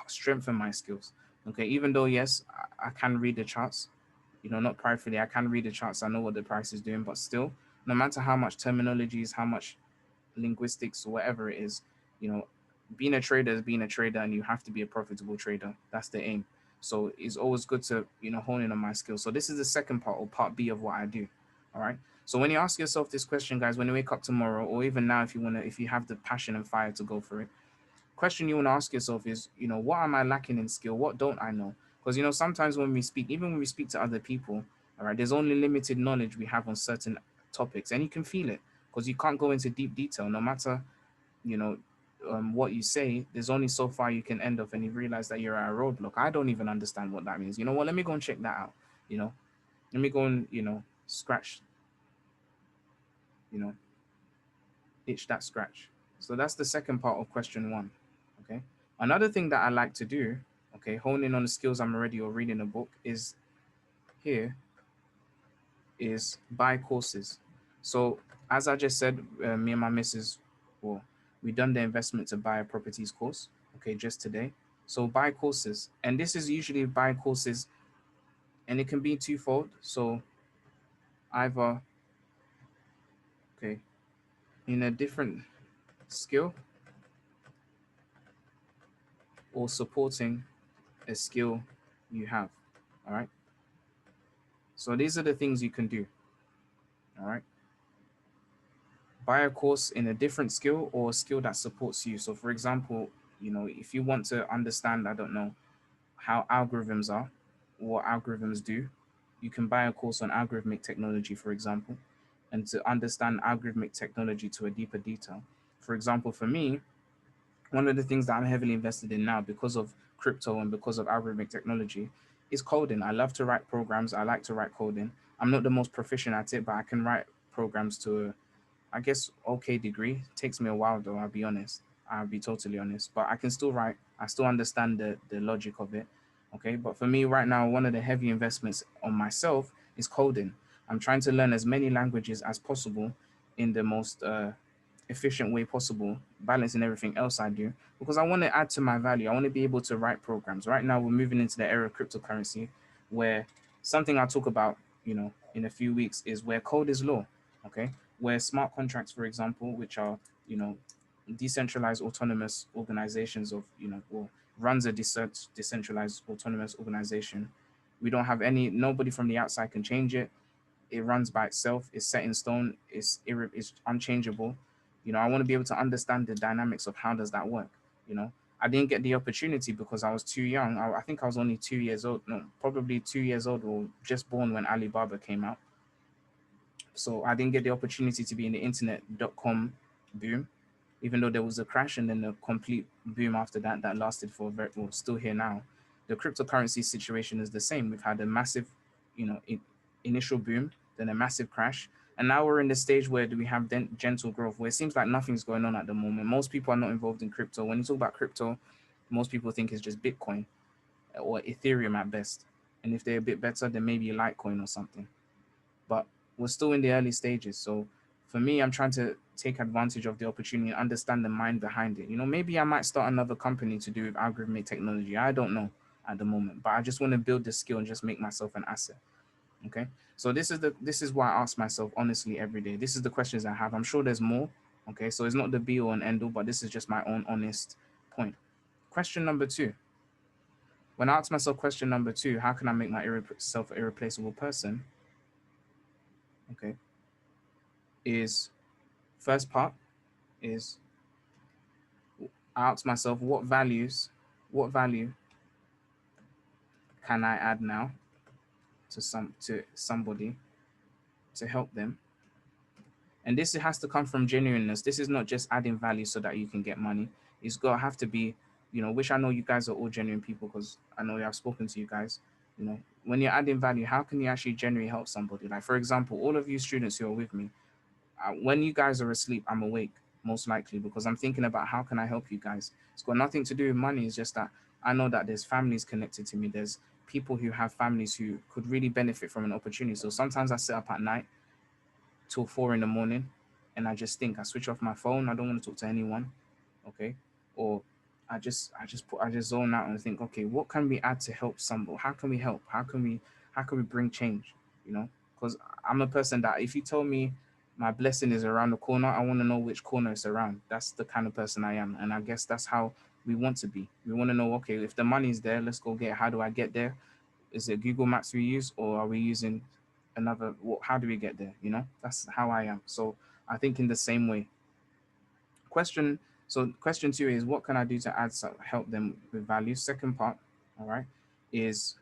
strengthen my skills. Okay, even though yes, I can read the charts, not pridefully, I can read the charts. I know what the price is doing, but still, no matter how much terminologies, how much linguistics, or whatever it is, you know, being a trader is being a trader, and you have to be a profitable trader. That's the aim. So it's always good to hone in on my skills. So this is the second part or part B of what I do. All right. So when you ask yourself this question, guys, when you wake up tomorrow, or even now, if you have the passion and fire to go for it, question you want to ask yourself is, what am I lacking in skill? What don't I know? Because sometimes when we speak, even when we speak to other people, all right, there's only limited knowledge we have on certain topics, and you can feel it because you can't go into deep detail. No matter you know what you say, there's only so far you can end up, and you realize that you're at a roadblock. I don't even understand what that means. You know what? Let me go and check that out. You know, let me go and scratch. You know, itch that scratch. So that's the second part of question one. Okay. Another thing that I like to do, okay, honing on the skills I'm already or reading a book is here is buy courses. So as I just said, me and my missus, well, we done the investment to buy a properties course. Okay, just today. So buy courses, and this is usually buy courses, and it can be twofold. So either okay in a different skill or supporting a skill you have. All right. So these are the things you can do. All right. Buy a course in a different skill or a skill that supports you. So, for example, if you want to understand, I don't know, how algorithms are, what algorithms do, you can buy a course on algorithmic technology, for example, and to understand algorithmic technology to a deeper detail. For example, for me, one of the things that I'm heavily invested in now because of crypto and because of algorithmic technology is coding. I love to write programs. I like to write coding. I'm not the most proficient at it, but I can write programs to I guess okay degree. Takes me a while though, I'll be honest. I'll be totally honest. But I can still write. I still understand the logic of it. Okay. But for me right now, one of the heavy investments on myself is coding. I'm trying to learn as many languages as possible in the most efficient way possible, balancing everything else I do, because I want to add to my value. I want to be able to write programs. Right now, we're moving into the era of cryptocurrency where something I'll talk about, in a few weeks is where code is law. Okay. Where smart contracts, for example, which are, you know, decentralized autonomous organizations of, well, runs a decentralized autonomous organization. We don't have nobody from the outside can change it. It runs by itself. It's set in stone. It's unchangeable. I want to be able to understand the dynamics of how does that work. You know, I didn't get the opportunity because I was too young. I think I was only 2 years old. No, probably 2 years old or just born when Alibaba came out. So I didn't get the opportunity to be in the internet.com boom, even though there was a crash and then a complete boom after that lasted for very well, still here now. The cryptocurrency situation is the same. We've had a massive, initial boom, then a massive crash, and now we're in the stage where we have gentle growth, where it seems like nothing's going on at the moment. Most people are not involved in crypto. When you talk about crypto, most people think it's just Bitcoin or Ethereum at best, and if they're a bit better, then maybe Litecoin or something. But we're still in the early stages. So for me, I'm trying to take advantage of the opportunity and understand the mind behind it. Maybe I might start another company to do with algorithmic technology. I don't know at the moment, but I just want to build the skill and just make myself an asset. Okay. So this is why I ask myself honestly every day. This is the questions I have. I'm sure there's more. Okay. So it's not the be all and end all, but this is just my own honest point. Question number two. When I ask myself question number two, how can I make my self irreplaceable person? Okay. Is first part is I ask myself what value can I add now to somebody to help them? And this has to come from genuineness. This is not just adding value so that you can get money. It's got to have to be, which I know you guys are all genuine people because I know I've spoken to you guys. When you're adding value, how can you actually genuinely help somebody? Like, for example, all of you students who are with me, when you guys are asleep, I'm awake, most likely, because I'm thinking about how can I help you guys. It's got nothing to do with money. It's just that I know that there's families connected to me. There's people who have families who could really benefit from an opportunity. So sometimes I sit up at night till 4 in the morning and I just think I switch off my phone. I don't want to talk to anyone. Okay. Or I just zone out and think, okay, what can we add to help somebody? How can we help? How can we bring change? Because I'm a person that if you tell me my blessing is around the corner, I want to know which corner it's around. That's the kind of person I am. And I guess that's how we want to be. We want to know, okay, if the money's there, let's go get it. How do I get there? Is it Google Maps we use or are we using another how do we get there? That's how I am. So I think in the same way. Question two is what can I do to add some help them with value? Second part, all right, is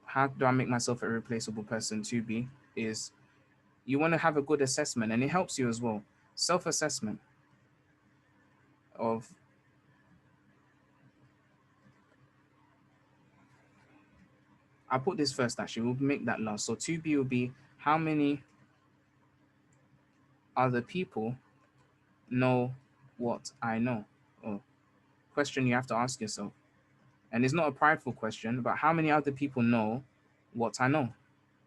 how do I make myself a replaceable person? To be is you want to have a good assessment and it helps you as well. Self-assessment of I'll put this first actually, we'll make that last. So 2B will be how many other people know what I know? Or question you have to ask yourself. And it's not a prideful question, but how many other people know what I know?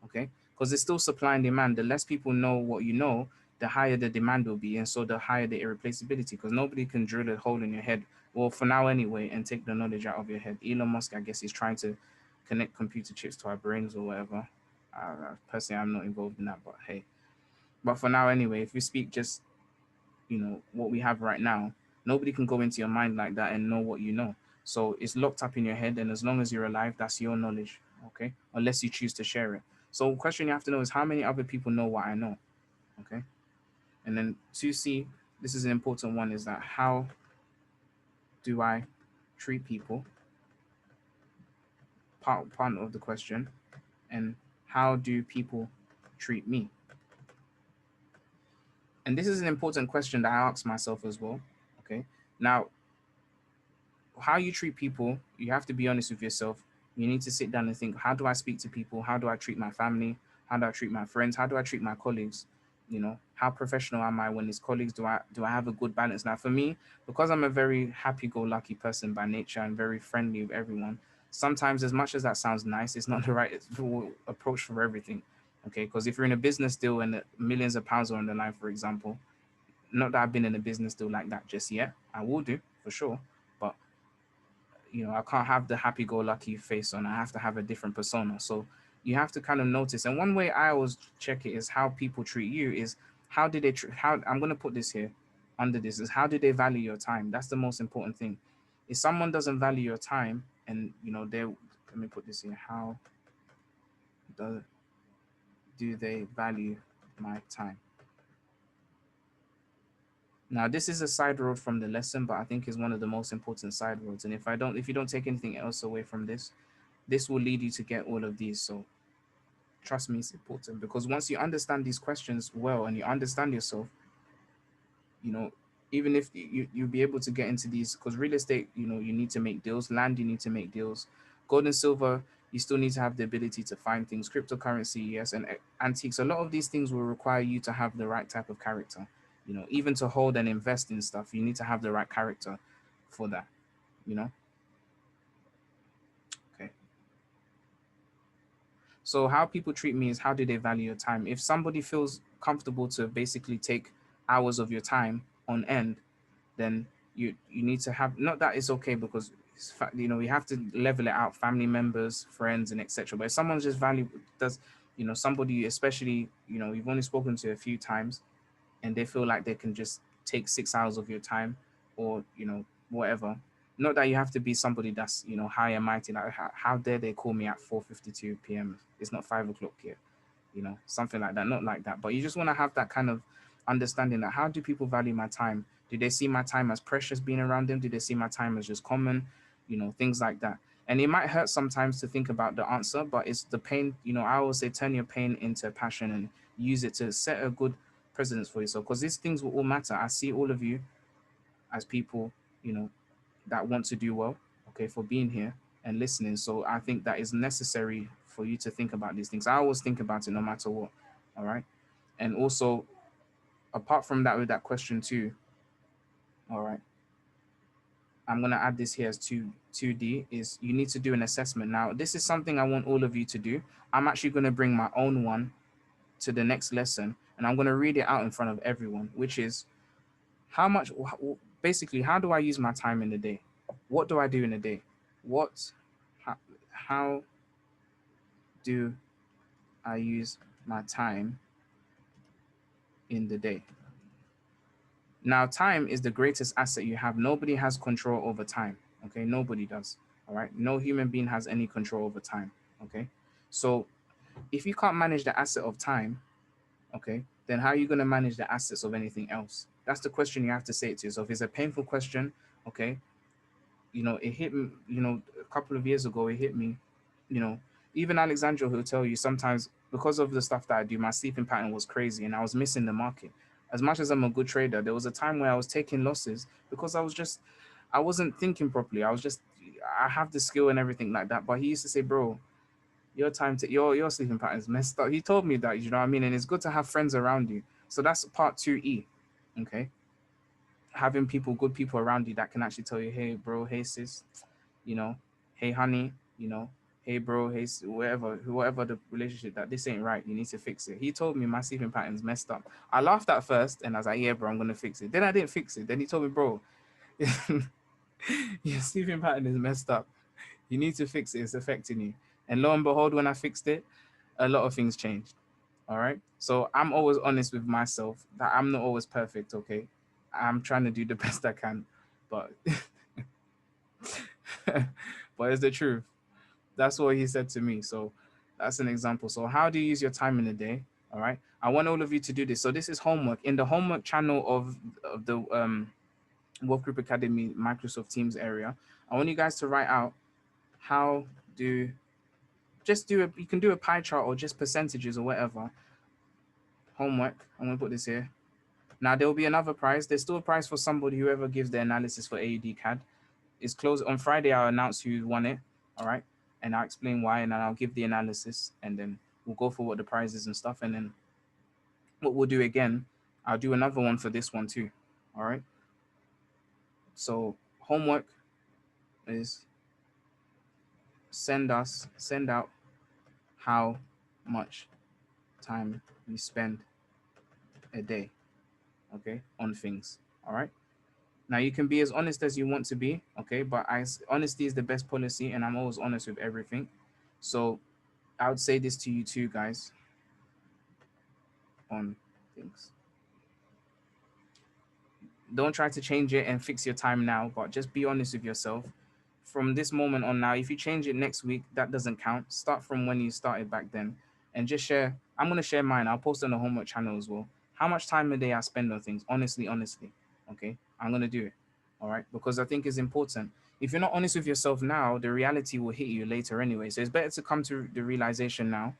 Okay. Because it's still supply and demand. The less people know what you know, the higher the demand will be. And so the higher the irreplaceability, because nobody can drill a hole in your head, well, for now anyway, and take the knowledge out of your head. Elon Musk, I guess, is trying to connect computer chips to our brains or whatever. Personally, I'm not involved in that, but hey. But for now anyway, if we speak just what we have right now, nobody can go into your mind like that and know what you know. So it's locked up in your head, and as long as you're alive, that's your knowledge. Okay, unless you choose to share it. So the question you have to know is how many other people know what I know. Okay, and then 2C, this is an important one, is that how do I treat people? Part of the question, and how do people treat me? And this is an important question that I ask myself as well. Okay, now how you treat people, you have to be honest with yourself. You need to sit down and think, how do I speak to people? How do I treat my family? How do I treat my friends? How do I treat my colleagues? How professional am I when it's colleagues? Do I have a good balance? Now for me, because I'm a very happy-go-lucky person by nature and very friendly with everyone, sometimes as much as that sounds nice, it's not the right approach for everything. Okay, because if you're in a business deal and millions of pounds are on the line, for example, not that I've been in a business deal like that just yet. I will do for sure, but I can't have the happy-go-lucky face on. I have to have a different persona. So you have to kind of notice. And one way I always check it is how people treat you is how did they how I'm going to put this here under this is how do they value your time? That's the most important thing. If someone doesn't value your time, and they let me put this here. How do, do they value my time? Now, this is a side road from the lesson, but I think is one of the most important side roads. And if you don't take anything else away from this, this will lead you to get all of these. So trust me, it's important, because once you understand these questions well and you understand yourself, you know, even if you'll be able to get into these, because real estate, you need to make deals, land, you need to make deals, gold and silver, you still need to have the ability to find things, cryptocurrency, yes, and antiques. A lot of these things will require you to have the right type of character. Even to hold and invest in stuff, you need to have the right character for that, you know. Okay. So how people treat me is how do they value your time? If somebody feels comfortable to basically take hours of your time on end, then you need to have, not that it's okay, because we have to level it out, family members, friends, and etc. But if someone's just value does, somebody, especially, you've only spoken to a few times, and they feel like they can just take 6 hours of your time, or whatever. Not that you have to be somebody that's high and mighty, like how dare they call me at 4:52 p.m. It's not 5 o'clock yet, something like that. Not like that, but you just want to have that kind of understanding that how do people value my time? Do they see my time as precious being around them? Do they see my time as just common? Things like that. And it might hurt sometimes to think about the answer, but it's the pain. I always say turn your pain into passion and use it to set a good precedence for yourself, because these things will all matter. I see all of you as people, you know, that want to do well, okay, for being here and listening. So I think that is necessary for you to think about these things. I always think about it no matter what. All right. And also, apart from that, with that question too, all right, I'm gonna add this here as 2D is you need to do an assessment. Now, this is something I want all of you to do. I'm actually gonna bring my own one to the next lesson, and I'm gonna read it out in front of everyone, which is how much, basically, how do I use my time in the day? What do I do in a day? What, how do I use my time in the day? Now, time is the greatest asset you have. Nobody has control over time. Okay, nobody does. All right, no human being has any control over time. Okay, so if you can't manage the asset of time, okay, then how are you going to manage the assets of anything else? That's the question you have to say to yourself. It's a painful question. Okay, it hit me, a couple of years ago, it hit me, you know, even Alexandra will tell you sometimes, because of the stuff that I do, my sleeping pattern was crazy and I was missing the market. As much as I'm a good trader, there was a time where I was taking losses because I wasn't thinking properly. I have the skill and everything like that. But he used to say, bro, your sleeping pattern is messed up. He told me that, you know what I mean? And it's good to have friends around you. So that's part 2E. Okay. Having people, good people around you that can actually tell you, hey, bro, hey, sis, hey, honey, hey, bro, hey, whoever the relationship, that this ain't right. You need to fix it. He told me my sleeping pattern's messed up. I laughed at first and I was like, yeah, bro, I'm going to fix it. Then I didn't fix it. Then he told me, bro, your sleeping pattern is messed up. You need to fix it. It's affecting you. And lo and behold, when I fixed it, a lot of things changed. All right. So I'm always honest with myself that I'm not always perfect. Okay. I'm trying to do the best I can, but but it's the truth. That's what he said to me. So that's an example. So how do you use your time in a day? All right. I want all of you to do this. So this is homework in the homework channel of the Wolf Group Academy Microsoft Teams area. I want you guys to write out how do just do you can do a pie chart or just percentages or whatever. Homework. I'm gonna put this here. Now there will be another prize. There's still a prize for somebody whoever gives the analysis for AUD CAD. It's closed on Friday. I'll announce who won it. All right, and I'll explain why, and then I'll give the analysis, and then we'll go for what the prize is and stuff, and then what we'll do again, I'll do another one for this one too. All right. So homework is send out how much time you spend a day, okay, on things. All right. Now you can be as honest as you want to be, okay, but honesty is the best policy, and I'm always honest with everything. So I would say this to you too, guys, on things. Don't try to change it and fix your time now, but just be honest with yourself. From this moment on now, if you change it next week, that doesn't count. Start from when you started back then and just share. I'm going to share mine. I'll post on the homework channel as well. How much time a day I spend on things, honestly, honestly. Okay. I'm going to do it. All right. Because I think it's important. If you're not honest with yourself now, the reality will hit you later anyway. So it's better to come to the realization now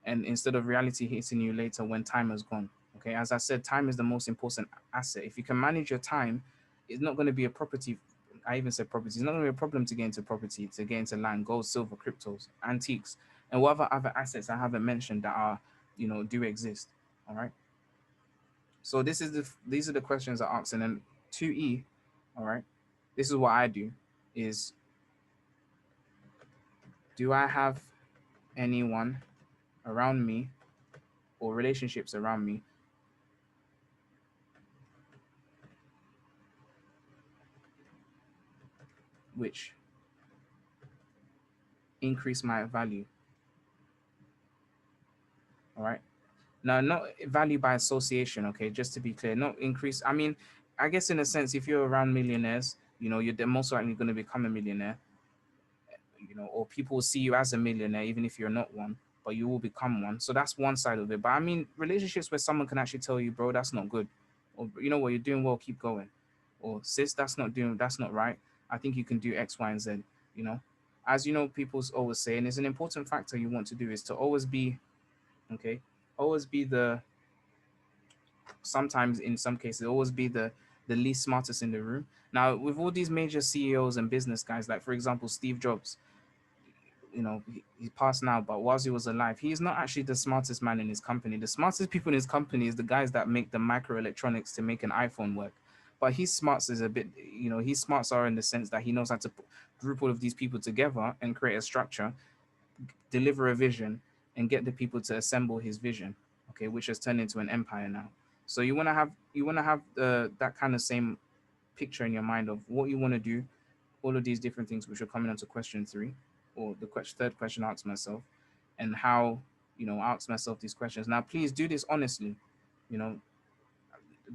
and instead of reality hitting you later when time has gone. Okay, as I said, time is the most important asset. If you can manage your time, it's not going to be a property. I even said property. It's not going to be a problem to get into property, to get into land, gold, silver, cryptos, antiques, and whatever other assets I haven't mentioned that are, do exist. All right. So these are the questions I asked, and then 2E. All right. This is what I do: is do I have anyone around me or relationships around me which increase my value. All right. Now, not value by association. Okay. Just to be clear, not increase. I mean, I guess in a sense, if you're around millionaires, you're most likely going to become a millionaire, or people will see you as a millionaire, even if you're not one, but you will become one. So that's one side of it. But I mean, relationships where someone can actually tell you, bro, that's not good. Or, you know what, you're doing well, keep going. Or, sis, that's not right. I think you can do X, Y, and Z, you know. As you know, people's always say, and it's an important factor you want to do is to always be, okay, always be the, sometimes in some cases, always be the least smartest in the room. Now, with all these major CEOs and business guys, like for example, Steve Jobs, he passed now, but whilst he was alive, he is not actually the smartest man in his company. The smartest people in his company is the guys that make the microelectronics to make an iPhone work. But his smarts is a bit, his smarts are in the sense that he knows how to group all of these people together and create a structure, deliver a vision, and get the people to assemble his vision. Okay, which has turned into an empire now. So you want to have that kind of same picture in your mind of what you want to do, all of these different things, which are coming on to question 3, or the third question I asked myself, and how, I asked myself these questions. Now, please do this honestly. You know,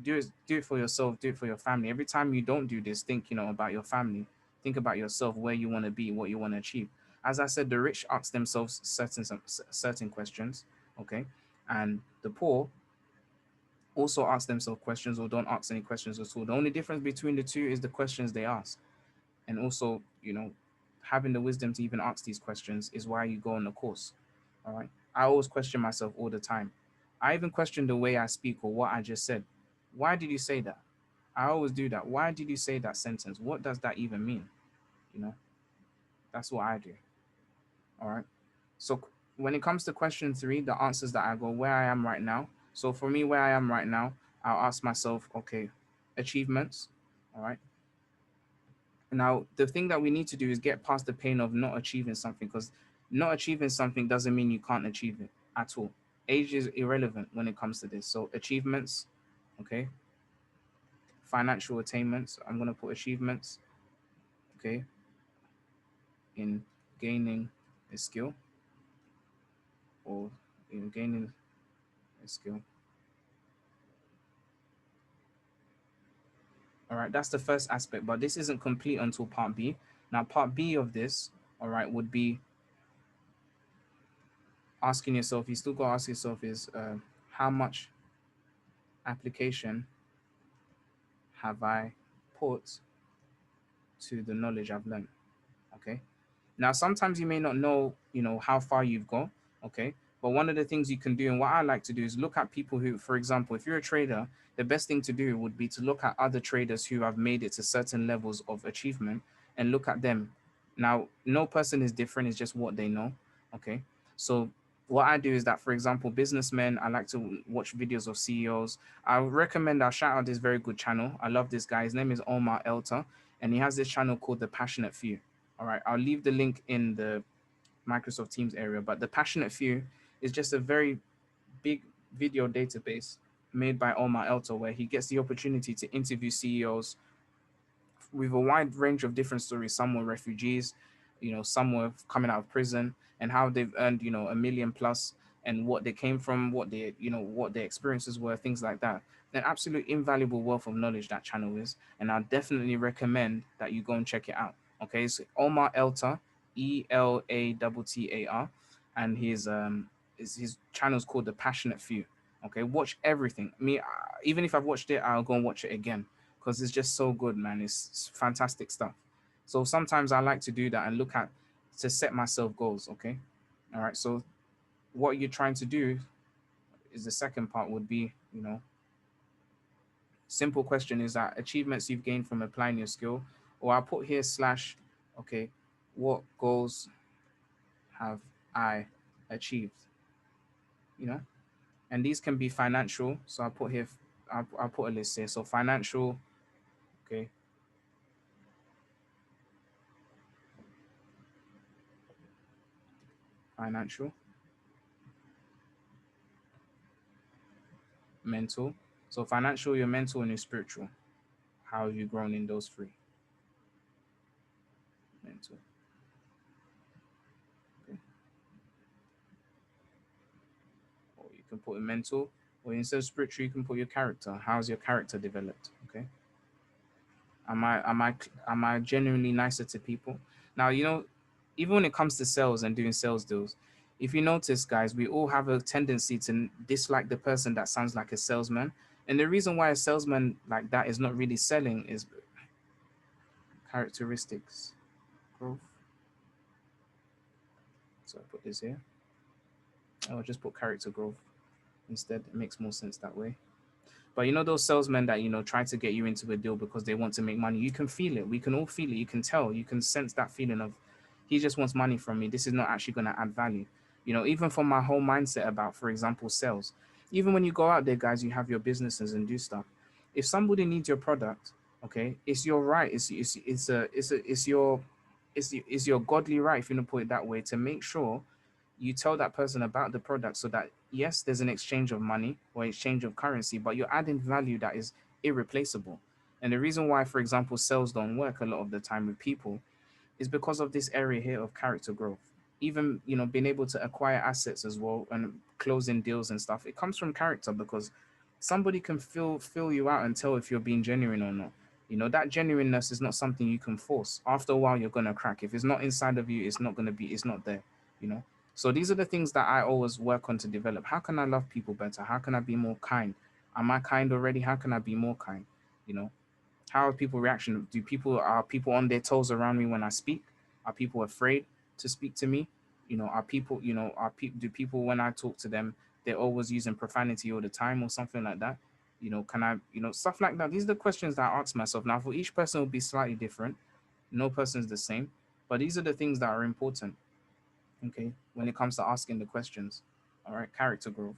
do it for yourself, do it for your family. Every time you don't do this, think, about your family. Think about yourself, where you want to be, what you want to achieve. As I said, the rich ask themselves certain questions, okay, and the poor also ask themselves questions or don't ask any questions at all. The only difference between the two is the questions they ask. And also, having the wisdom to even ask these questions is why you go on the course. All right. I always question myself all the time. I even question the way I speak or what I just said. Why did you say that? I always do that. Why did you say that sentence? What does that even mean? You know, that's what I do. All right. So when it comes to question 3, the answers that I go where I am right now. So for me, where I am right now, I'll ask myself, okay, achievements. All right. Now, the thing that we need to do is get past the pain of not achieving something, because not achieving something doesn't mean you can't achieve it at all. Age is irrelevant when it comes to this. So, achievements, okay, financial attainments. I'm going to put achievements, okay, in gaining a skill or in gaining a skill. All right, that's the first aspect, but this isn't complete until part B. Now, part B of this, all right, would be asking yourself, you still got to ask yourself is how much application have I put to the knowledge I've learned? Okay. Now, sometimes you may not know, how far you've gone. Okay. But one of the things you can do, and what I like to do, is look at people who, for example, if you're a trader, the best thing to do would be to look at other traders who have made it to certain levels of achievement and look at them. Now, no person is different, it's just what they know. Okay. So, what I do is that, for example, businessmen, I like to watch videos of CEOs. I recommend, I'll shout out this very good channel. I love this guy. His name is Omar Elta, and he has this channel called The Passionate Few. All right. I'll leave the link in the Microsoft Teams area, but The Passionate Few is just a very big video database made by Omar Elta, where he gets the opportunity to interview CEOs with a wide range of different stories. Some were refugees, some were coming out of prison, and how they've earned, a million plus, and what they came from, what their experiences were, things like that. an absolute invaluable wealth of knowledge that channel is, and I definitely recommend that you go and check it out. Okay, so Omar Eltar, Elatar, and his channel is called The Passionate Few. Okay, watch everything. Me, even if I've watched it, I'll go and watch it again because it's just so good, man. It's fantastic stuff. So sometimes I like to do that and look at to set myself goals. Okay, all right. So what you're trying to do is the second part would be, simple question is that achievements you've gained from applying your skill, or I'll put here slash, okay, what goals have I achieved? You know, and these can be financial. So I'll put here, I'll put a list here. So financial, okay, financial, mental. So financial, your mental, and your spiritual. How have you grown in those three? Mental. Okay. Or you can put a mental, or instead of spiritual, you can put your character. How's your character developed? Okay. Am I genuinely nicer to people? Now, even when it comes to sales and doing sales deals, if you notice, guys, we all have a tendency to dislike the person that sounds like a salesman. And the reason why a salesman like that is not really selling is characteristics, growth. So I put this here. I'll just put character growth instead. It makes more sense that way. But those salesmen that try to get you into a deal because they want to make money. You can feel it. We can all feel it. You can tell. You can sense that feeling of, he just wants money from me. This is not actually going to add value. Even from my whole mindset about, for example, sales. Even when you go out there, guys, you have your businesses and do stuff. If somebody needs your product, okay, it's your right. It's your godly right, if you want to put it that way, to make sure you tell that person about the product so that yes, there's an exchange of money or exchange of currency, but you're adding value that is irreplaceable. And the reason why, for example, sales don't work a lot of the time with people is because of this area here of character growth. Even being able to acquire assets as well and closing deals and stuff, it comes from character because somebody can feel you out and tell if you're being genuine or not. That genuineness is not something you can force. After a while, you're gonna crack. If it's not inside of you, it's not gonna be. It's not there. You know. So these are the things that I always work on to develop. How can I love people better? How can I be more kind? Am I kind already? How can I be more kind? You know, how are people reaction? Are people on their toes around me when I speak? Are people afraid to speak to me? Are people, do people when I talk to them, they're always using profanity all the time or something like that? Can I, stuff like that? These are the questions that I ask myself. Now, for each person, will be slightly different. No person's the same, but these are the things that are important. Okay, when it comes to asking the questions. All right, character growth.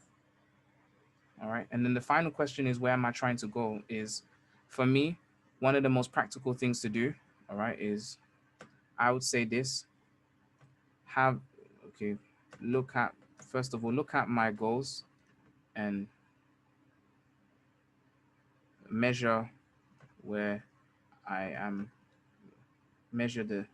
All right. And then the final question is, where am I trying to go? Is for me, one of the most practical things to do, all right, is I would say this, have, okay, look at, first of all, look at my goals and measure where I am, measure the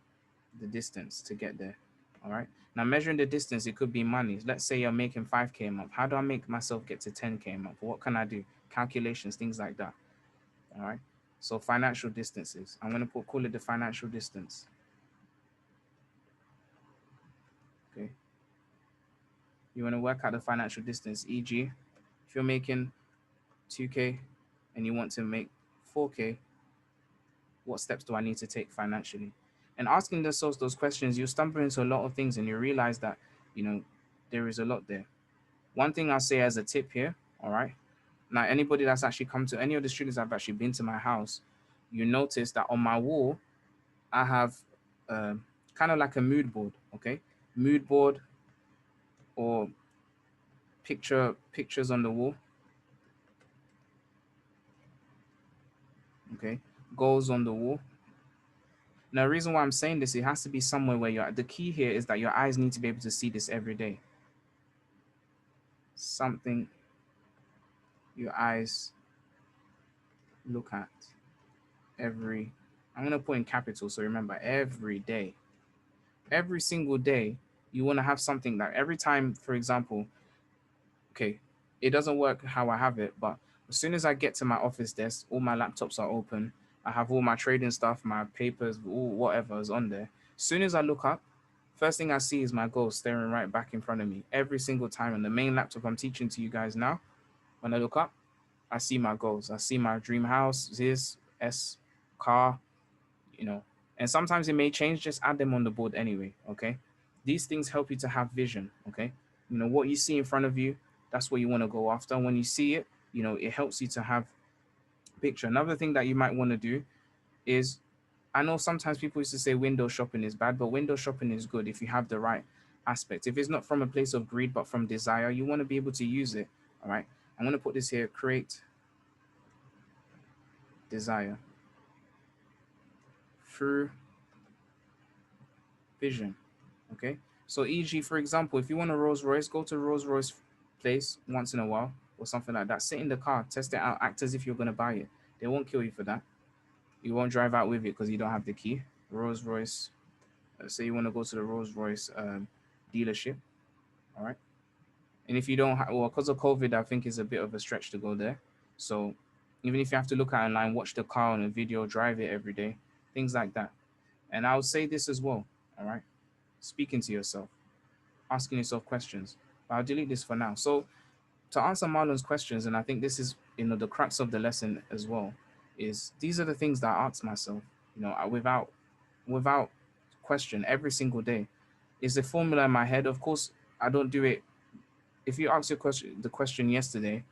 distance to get there. All right. Now, measuring the distance, it could be money. Let's say you're making 5K a month. How do I make myself get to 10K a month? What can I do? Calculations, things like that. All right. So financial distances. I'm gonna call it the financial distance. Okay. You want to work out the financial distance, e.g., if you're making 2K and you want to make 4K, what steps do I need to take financially? And asking yourselves those questions, you stumble into a lot of things and you realize that, you know, there is a lot there. One thing I'll say as a tip here, all right. Now, anybody that's actually come to any of the students that have actually been to my house, you notice that on my wall, I have kind of like a mood board, okay? Mood board or pictures on the wall, okay? Goals on the wall. Now, the reason why I'm saying this, it has to be somewhere where you're. The key here is that your eyes need to be able to see this every day. Something your eyes look at every. I'm gonna put in capital, so remember every day, every single day. You want to have something that every time, for example, okay, it doesn't work how I have it, but As soon as I get to my office desk, all my laptops are open. I have all my trading stuff, my papers, all whatever is on there. As soon as I look up, first thing I see is my goal staring right back in front of me every single time on the main laptop I'm teaching to you guys now. When I look up, I see my goals. I see my dream house, this S car, you know. And sometimes it may change, just add them on the board anyway. Okay. These things help you to have vision. Okay. What you see in front of you, that's what you want to go after. When you see it, it helps you to have picture. Another thing that you might want to do is, I know sometimes people used to say window shopping is bad, but window shopping is good if you have the right aspect. If it's not from a place of greed, but from desire, you want to be able to use it. All right. I'm going to put this here, create desire through vision. Okay. So, e.g., for example, if you want a Rolls Royce, go to Rolls Royce place once in a while or something like that. Sit in the car, test it out, act as if you're going to buy it. They won't kill you for that. You won't drive out with it because you don't have the key. Rolls Royce, say you want to go to the Rolls Royce dealership. All right. And if you don't have, well, because of COVID, I think it's a bit of a stretch to go there. So even if you have to look at online, watch the car on a video, drive it every day, things like that. And I would say this as well. All right. Speaking to yourself, asking yourself questions. But I'll delete this for now. So to answer Marlon's questions, and I think this is, the crux of the lesson as well, is these are the things that I ask myself, without question every single day. Is the formula in my head? Of course, I don't do it. If you ask the question yesterday,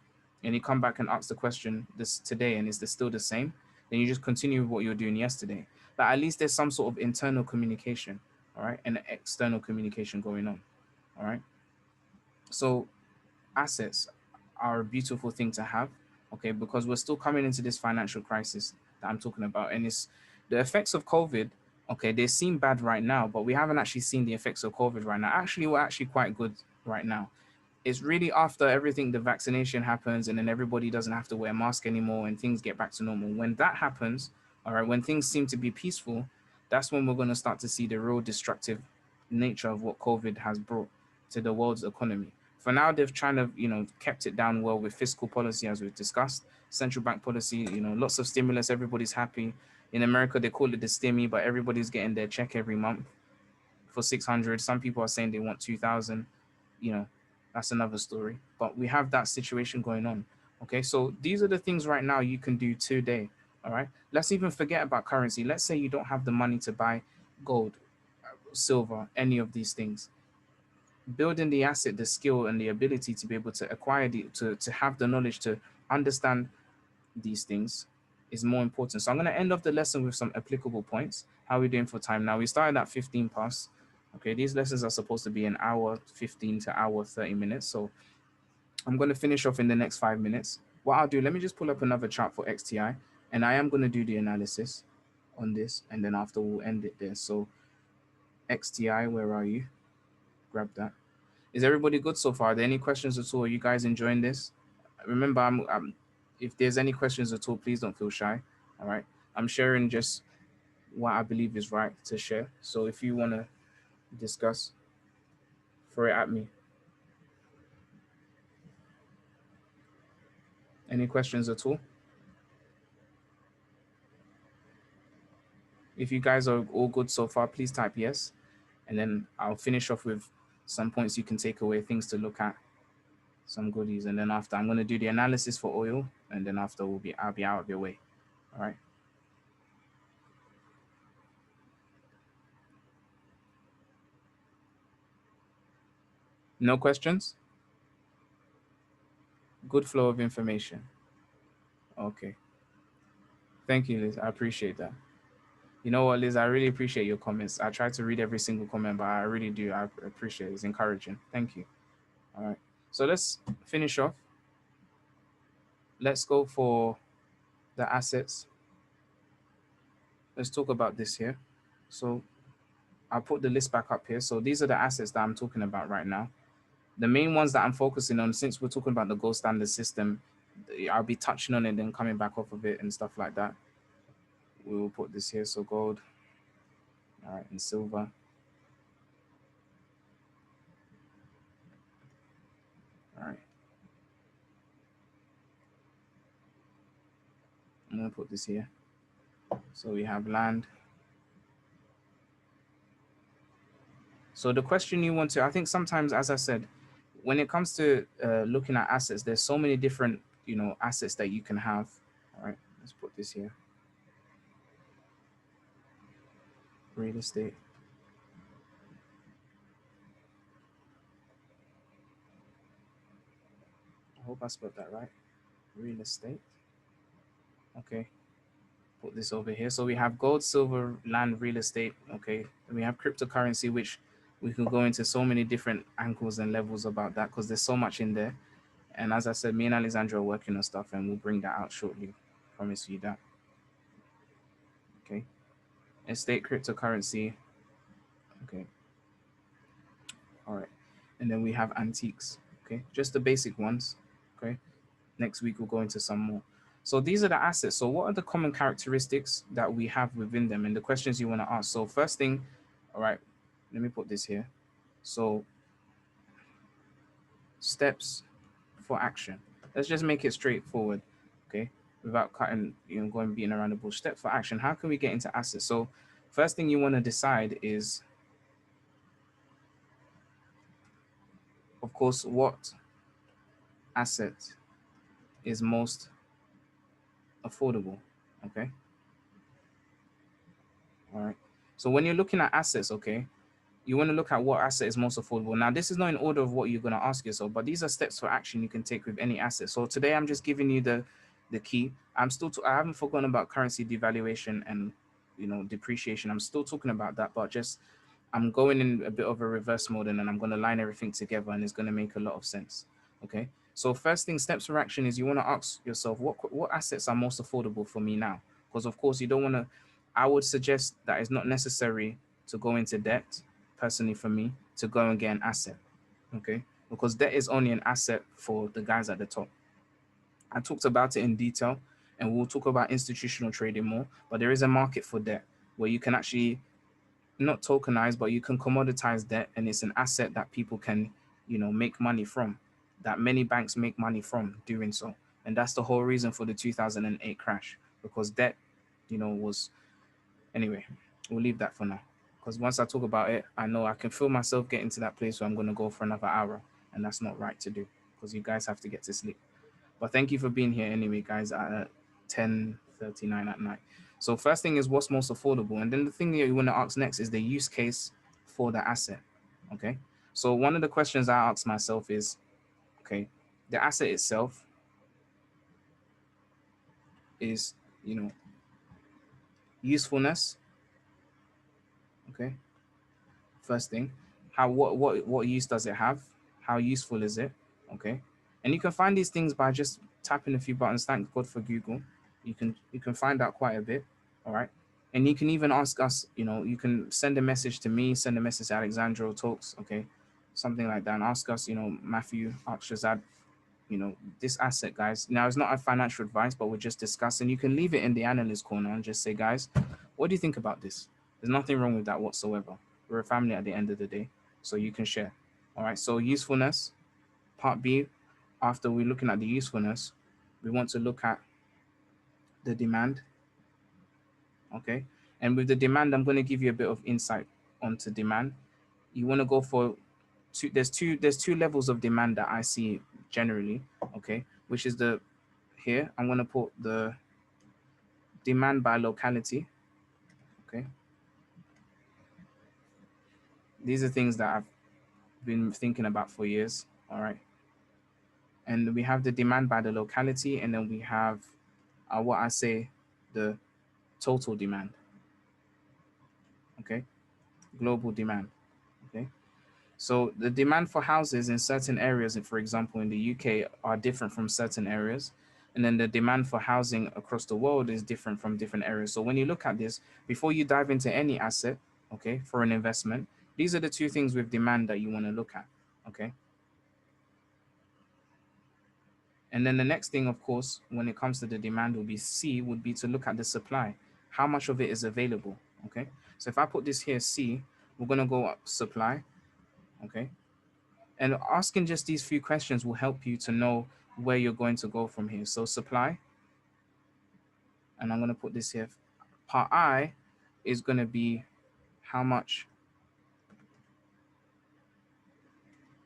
and you come back and ask the question this today, and it's still the same, then you just continue with what you're doing yesterday. But at least there's some sort of internal communication, all right, and external communication going on, all right. So assets are a beautiful thing to have, okay, because we're still coming into this financial crisis that I'm talking about, and it's the effects of COVID. Okay, they seem bad right now, but we haven't actually seen the effects of COVID right now. Actually, we're actually quite good right now. It's really after everything, the vaccination happens, and then everybody doesn't have to wear a mask anymore, and things get back to normal. When that happens, all right, when things seem to be peaceful, that's when we're going to start to see the real destructive nature of what COVID has brought to the world's economy. For now, they've trying to, kept it down well with fiscal policy, as we've discussed, central bank policy, lots of stimulus, everybody's happy. In America, they call it the stimmy, but everybody's getting their check every month for 600. Some people are saying they want 2,000. You know, that's another story. But we have that situation going on. Okay, so these are the things right now you can do today. All right, let's even forget about currency. Let's say you don't have the money to buy gold, silver, any of these things. Building the asset, the skill, and the ability to be able to acquire to have the knowledge to understand these things is more important. So I'm going to end off the lesson with some applicable points. How are we doing for time now? We started at 15 past. Okay, these lessons are supposed to be an hour 15 to hour 30 minutes. So I'm going to finish off in the next 5 minutes. What I'll do, let me just pull up another chart for XTI, and I am going to do the analysis on this, and then after we'll end it there. So XTI, where are you? Grab that. Is everybody good so far? Are there any questions at all? Are you guys enjoying this? Remember, if there's any questions at all, please don't feel shy. All right. I'm sharing just what I believe is right to share. So if you want to discuss, throw it at me. Any questions at all? If you guys are all good so far, please type yes. And then I'll finish off with some points you can take away, things to look at, some goodies. And then after, I'm going to do the analysis for oil. And then after, I'll be out of your way. All right. No questions? Good flow of information. Okay. Thank you, Liz. I appreciate that. You know what, Liz? I really appreciate your comments. I try to read every single comment, but I really do. I appreciate it. It's encouraging. Thank you. All right. So let's finish off. Let's go for the assets. Let's talk about this here. So I'll put the list back up here. So these are the assets that I'm talking about right now. The main ones that I'm focusing on, since we're talking about the gold standard system, I'll be touching on it, then coming back off of it and stuff like that. We will put this here. So gold, all right, and silver. All right. going to put this here. So we have land. So the question you want to, I think sometimes, as I said, when it comes to looking at assets, there's so many different, assets that you can have. All right, let's put this here. Real estate. I hope I spelled that right. Real estate. Okay, put this over here. So we have gold, silver, land, real estate. Okay, and we have cryptocurrency, which we can go into so many different angles and levels about that because there's so much in there. And as I said, me and Alexandra are working on stuff, and we'll bring that out shortly. Promise you that. Okay, estate, cryptocurrency. Okay, all right, and then we have antiques. Okay, just the basic ones. Okay, next week we'll go into some more. So these are the assets. So what are the common characteristics that we have within them and the questions you want to ask? So first thing, all right, let me put this here. So steps for action. Let's just make it straightforward, okay? Without cutting, going beating around the bush. Step for action. How can we get into assets? So first thing you want to decide is, of course, what asset is most affordable, okay? All right. So when you're looking at assets, okay, you want to look at what asset is most affordable. Now, this is not in order of what you're going to ask yourself, but these are steps for action you can take with any asset. So today, I'm just giving you the key. I haven't forgotten about currency devaluation and depreciation. I'm still talking about that, but just I'm going in a bit of a reverse mode, and then I'm going to line everything together, and it's going to make a lot of sense. Okay. So first thing, steps for action is you want to ask yourself what assets are most affordable for me now, because of course you don't want to. I would suggest that it's not necessary to go into debt personally for me to go and get an asset. Okay. Because debt is only an asset for the guys at the top. I talked about it in detail, and we'll talk about institutional trading more, but there is a market for debt where you can actually not tokenize, but you can commoditize debt, and it's an asset that people can, make money from, that many banks make money from doing so. And that's the whole reason for the 2008 crash, because debt, was anyway. We'll leave that for now, because once I talk about it, I know I can feel myself getting to that place where I'm going to go for another hour, and that's not right to do because you guys have to get to sleep. But thank you for being here anyway, guys, at 10:39 at night. So first thing is what's most affordable. And then the thing that you want to ask next is the use case for the asset. Okay. So one of the questions I ask myself is, okay, the asset itself is, usefulness. Okay. First thing, what use does it have? How useful is it? Okay. And you can find these things by just tapping a few buttons. Thank God for Google. You can find out quite a bit. All right. And you can even ask us, you can send a message to me, send a message to Alexandra Talks, okay, something like that, and ask us, Matthew, ask Shazad, this asset, guys. Now, it's not a financial advice, but we're just discussing. You can leave it in the analyst corner and just say, guys, what do you think about this? There's nothing wrong with that whatsoever. We're a family at the end of the day, so you can share. All right. So usefulness, part B. After we're looking at the usefulness, we want to look at the demand. Okay. And with the demand, I'm going to give you a bit of insight onto demand. You want to go for there's two levels of demand that I see generally, okay, which is here I'm going to put the demand by locality. Okay. These are things that I've been thinking about for years. All right. And we have the demand by the locality, and then we have what I say, the total demand. Okay. Global demand. Okay. So the demand for houses in certain areas, for example, in the UK, are different from certain areas. And then the demand for housing across the world is different from different areas. So when you look at this, before you dive into any asset, okay, for an investment, these are the two things with demand that you want to look at. Okay. And then the next thing, of course, when it comes to the demand would be C, would be to look at the supply. How much of it is available? Okay. So if I put this here, C, we're going to go up supply. Okay. And asking just these few questions will help you to know where you're going to go from here. So supply, And I'm going to put this here. Part I is going to be how much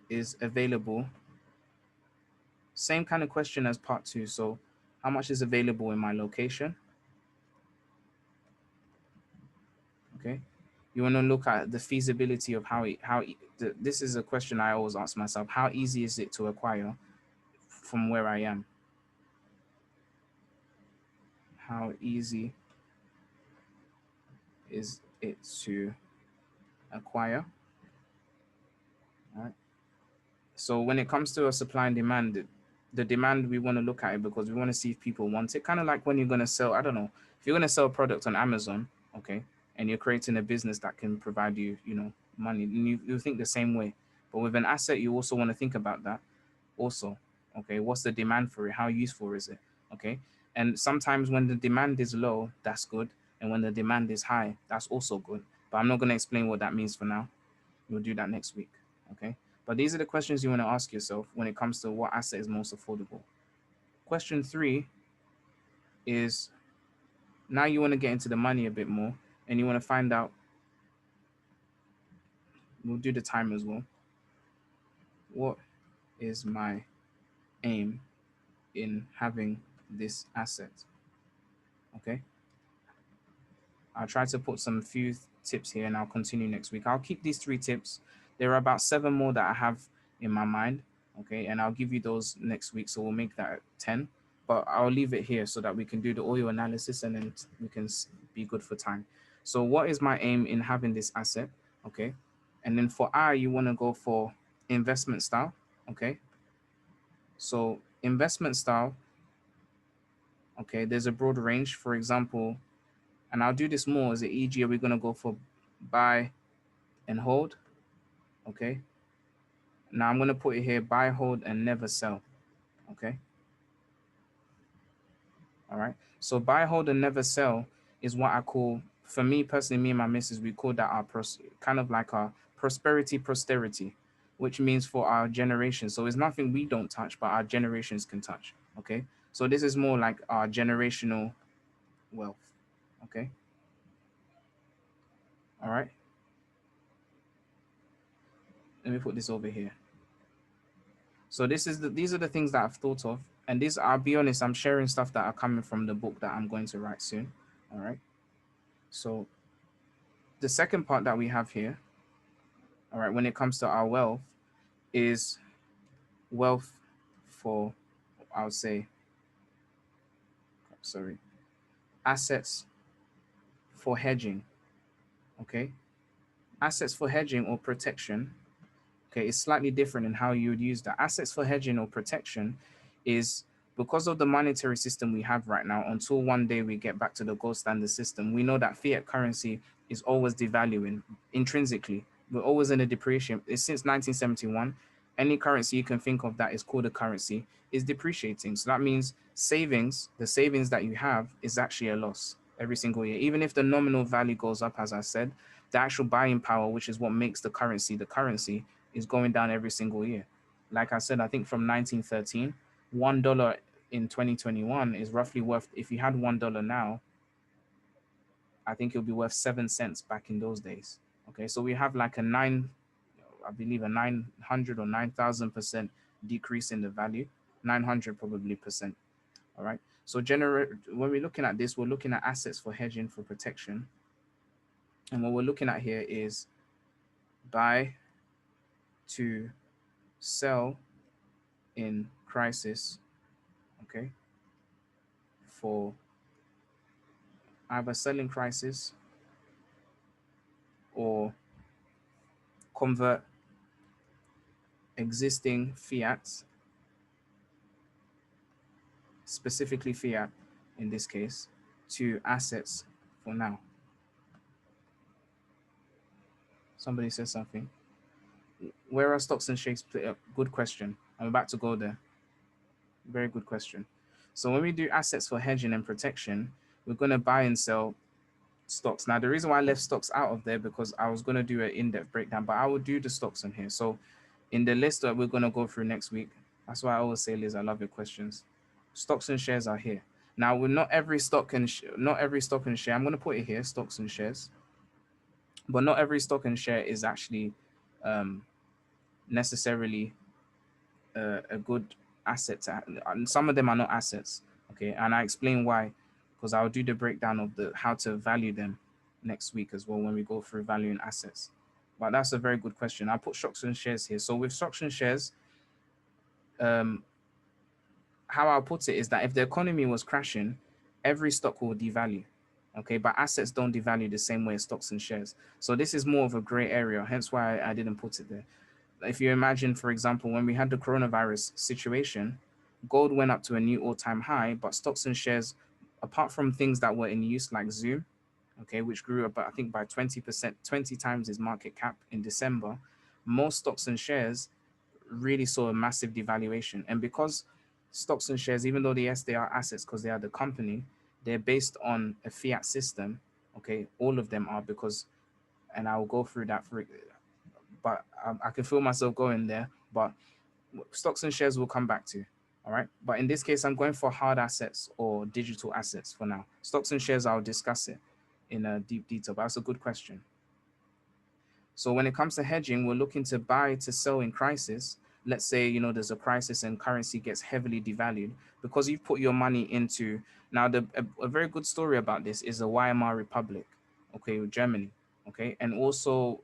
is available. Same kind of question as part 2. So how much is available in my location? Okay. You want to look at the feasibility of this is a question I always ask myself. How easy is it to acquire from where I am? How easy is it to acquire? All right. So when it comes to a supply and demand, the demand, we want to look at it because we want to see if people want it. Kind of like when you're going to sell, I don't know, if you're going to sell a product on Amazon, okay, and you're creating a business that can provide you, money, and you think the same way. But with an asset, you also want to think about that also. Okay, what's the demand for it? How useful is it? Okay, and sometimes when the demand is low, that's good, and when the demand is high, that's also good. But I'm not going to explain what that means for now. We'll do that next week. Okay. But these are the questions you want to ask yourself when it comes to what asset is most affordable. Question 3 is, now you want to get into the money a bit more and you want to find out, we'll do the time as well. What is my aim in having this asset? Okay. I'll try to put some few tips here and I'll continue next week. I'll keep these 3 tips. There are about 7 more that I have in my mind. Okay. And I'll give you those next week. So we'll make that 10. But I'll leave it here so that we can do the audio analysis and then we can be good for time. So what is my aim in having this asset? Okay. And then for I, you want to go for investment style. Okay. So investment style, okay, there's a broad range. For example, and I'll do this more as an e.g. are we going to go for buy and hold? Okay. Now I'm going to put it here, buy, hold, and never sell. Okay. All right. So buy, hold, and never sell is what I call, for me personally, me and my missus, we call that our kind of like our prosperity posterity, which means for our generation. So it's nothing we don't touch, but our generations can touch. Okay. So this is more like our generational wealth. Okay. All right. Let me put this over here. So these are the things that I've thought of. And these, I'll be honest, I'm sharing stuff that are coming from the book that I'm going to write soon. All right. So the second part that we have here, all right, when it comes to our wealth, is wealth for, I would say, sorry, assets for hedging. Okay. Assets for hedging or protection. Okay, it's slightly different in how you would use that. Assets for hedging or protection is because of the monetary system we have right now, until one day we get back to the gold standard system, we know that fiat currency is always devaluing intrinsically. We're always in a depreciation. It's since 1971. Any currency you can think of that is called a currency is depreciating. So that means the savings that you have is actually a loss every single year. Even if the nominal value goes up, as I said, the actual buying power, which is what makes the currency, is going down every single year. Like I said, I think from 1913, $1 in 2021 is roughly worth, if you had $1 now, I think it'll be worth 7 cents back in those days. Okay, so we have like I believe a 900 or 9,000% decrease in the value, 900 probably percent. All right. So when we're looking at this, we're looking at assets for hedging, for protection. And what we're looking at here is buy to sell in crisis, okay, for either selling crisis or convert existing fiat, specifically fiat in this case, to assets for now. Somebody says something. Where are stocks and shakes? Good question. I'm about to go there. Very good question. So when we do assets for hedging and protection, we're going to buy and sell stocks. Now, the reason why I left stocks out of there, because I was going to do an in-depth breakdown, but I will do the stocks on here. So in the list that we're going to go through next week, that's why I always say, Liz, I love your questions. Stocks and shares are here. Now, with not every stock and share. I'm going to put it here, stocks and shares, but not every stock and share is actually um, necessarily a good asset and some of them are not assets. Okay, and I explain why, because I'll do the breakdown of the how to value them next week as well when we go through valuing assets. But that's a very good question. I'll put stocks and shares here. So with stocks and shares, um, how I'll put it is that if the economy was crashing, every stock will devalue. Okay, but assets don't devalue the same way as stocks and shares. So this is more of a gray area, hence why I didn't put it there. If you imagine, for example, when we had the coronavirus situation, gold went up to a new all-time high, but stocks and shares, apart from things that were in use like Zoom, okay, which grew about I think by 20%, 20 times its market cap in December, most stocks and shares really saw a massive devaluation. And because stocks and shares, even though yes, they are assets because they are the company, they're based on a fiat system. Okay, all of them are because, and I will go through that for, but I can feel myself going there. But stocks and shares will come back to. All right. But in this case, I'm going for hard assets or digital assets for now. Stocks and shares, I'll discuss it in a deep detail. But that's a good question. So when it comes to hedging, we're looking to buy to sell in crisis. Let's say, there's a crisis and currency gets heavily devalued because you've put your money into. Now, a very good story about this is the Weimar Republic, okay, with Germany, okay, and also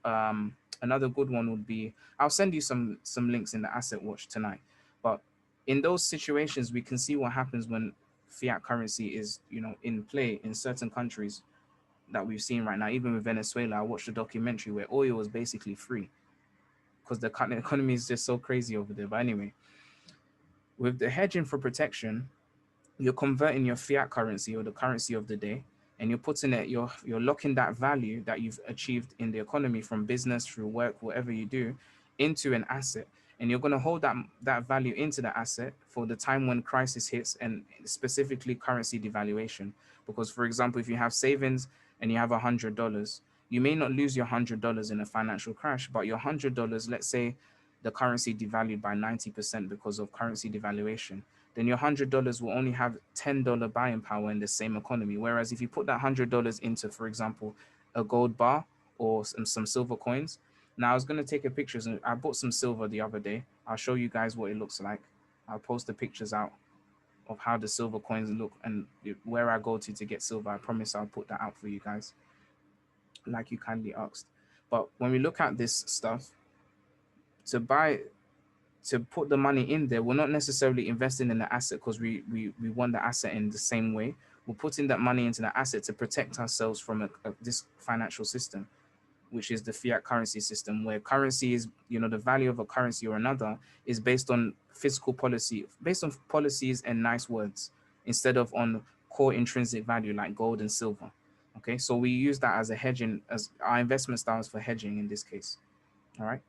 another good one would be I'll send you some links in the Asset Watch tonight. But in those situations, we can see what happens when fiat currency is, in play in certain countries that we've seen right now. Even with Venezuela, I watched a documentary where oil was basically free because the economy is just so crazy over there. But anyway, with the hedging for protection, you're converting your fiat currency or the currency of the day, and you're putting it, you're locking that value that you've achieved in the economy from business through work, whatever you do, into an asset. And you're going to hold that value into the asset for the time when crisis hits, and specifically currency devaluation. Because, for example, if you have savings and you have $100, you may not lose your $100 in a financial crash, but your $100, let's say the currency devalued by 90% because of currency devaluation, then your $100 will only have $10 buying power in the same economy. Whereas if you put that $100 into, for example, a gold bar or some silver coins. Now I was going to take a pictures and I bought some silver the other day. I'll show you guys what it looks like. I'll post the pictures out of how the silver coins look and where I go to get silver. I promise I'll put that out for you guys, like you kindly asked. But when we look at this stuff, to buy to put the money in there, we're not necessarily investing in the asset because we want the asset in the same way. We're putting that money into the asset to protect ourselves from this financial system, which is the fiat currency system, where currency is, the value of a currency or another is based on fiscal policy, based on policies and nice words, instead of on core intrinsic value like gold and silver. Okay, so we use that as a hedging, as our investment styles for hedging in this case. All right,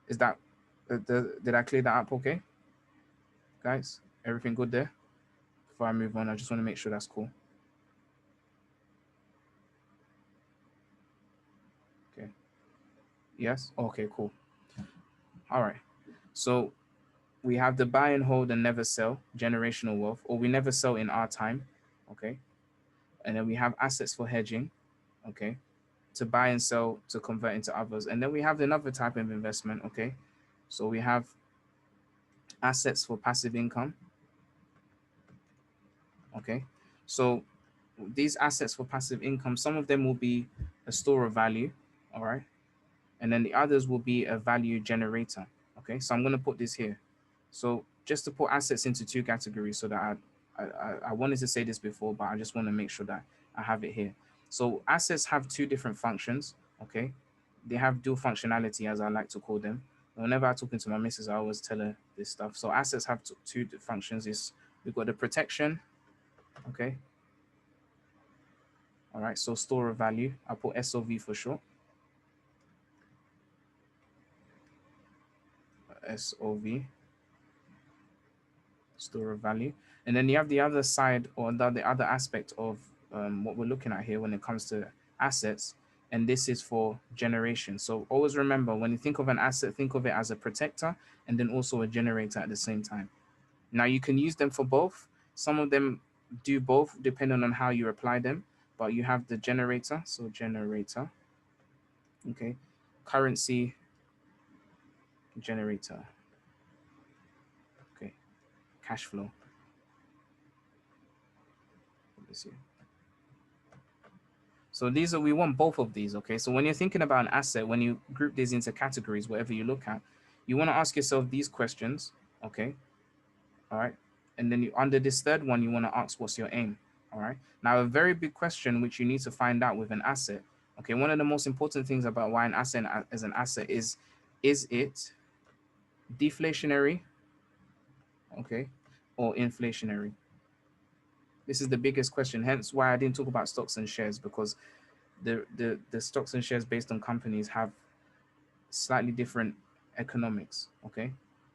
is that did I clear that up? Okay, guys, everything good there? Before I move on, I just want to make sure that's cool. Okay, yes, okay, cool. All right, so we have the buy and hold and never sell, generational wealth, or we never sell in our time, okay? And then we have assets for hedging, okay? To buy and sell to convert into others. And then we have another type of investment, okay? So we have assets for passive income, okay? So these assets for passive income, some of them will be a store of value, all right? And then the others will be a value generator, okay? So I'm going to put this here. So just to put assets into two categories so that I wanted to say this before, but I just want to make sure that I have it here. So assets have two different functions, okay? They have dual functionality, as I like to call them. Whenever I talk into my missus, I always tell her this stuff. So assets have two functions. Is we've got the protection, okay? All right, so store of value. I'll put SOV for short. SOV, store of value. And then you have the other side or the other aspect of what we're looking at here when it comes to assets. And this is for generation. So always remember, when you think of an asset, think of it as a protector and then also a generator at the same time. Now you can use them for both. Some of them do both depending on how you apply them. But you have the generator, so generator, okay, currency generator, okay, cash flow. Let's see. So these are, we want both of these, okay? So when you're thinking about an asset, when you group these into categories, whatever you look at, you want to ask yourself these questions, okay? All right. And then you, under this third one, you want to ask what's your aim, all right? Now, a very big question which you need to find out with an asset, okay? One of the most important things about why an asset is an asset is it deflationary, okay, or inflationary? This is the biggest question, hence why I didn't talk about stocks and shares, because the stocks and shares based on companies have slightly different economics, okay?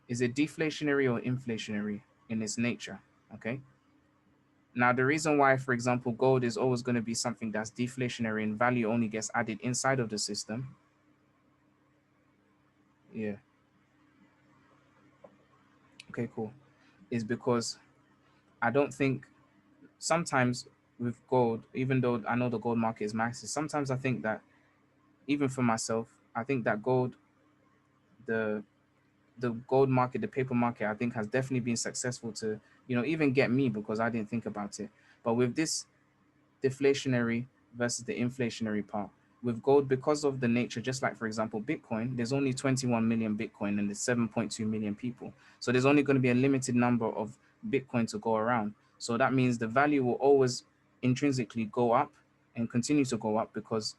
Is it deflationary or inflationary in its nature, okay? Now, the reason why, for example, gold is always going to be something that's deflationary and value only gets added inside of the system, yeah, okay, cool, is because I don't think sometimes with gold, even though I know the gold market is massive, sometimes I think that even for myself, I think that gold, the the gold market, the paper market, I think has definitely been successful to, even get me because I didn't think about it. But with this deflationary versus the inflationary part, with gold, because of the nature, just like for example, Bitcoin, there's only 21 million Bitcoin and there's 7.2 million people. So there's only going to be a limited number of Bitcoin to go around. So that means the value will always intrinsically go up and continue to go up because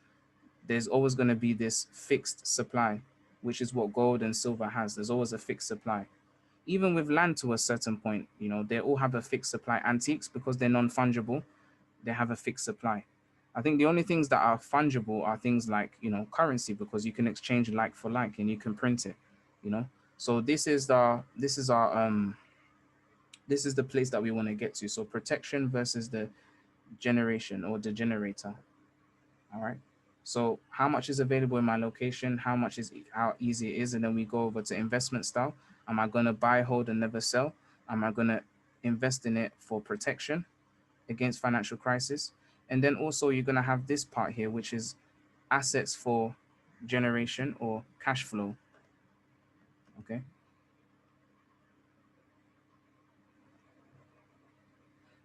there's always going to be this fixed supply, which is what gold and silver has. There's always a fixed supply. Even with land to a certain point, they all have a fixed supply. Antiques, because they're non-fungible, they have a fixed supply. I think the only things that are fungible are things like, currency, because you can exchange like for like and you can print it, you know. So this is the place that we want to get to. So protection versus the generation or the generator. All right. So how much is available in my location? How much is how easy it is? And then we go over to investment style. Am I going to buy, hold, and never sell? Am I going to invest in it for protection against financial crisis? And then also you're going to have this part here, which is assets for generation or cash flow. Okay.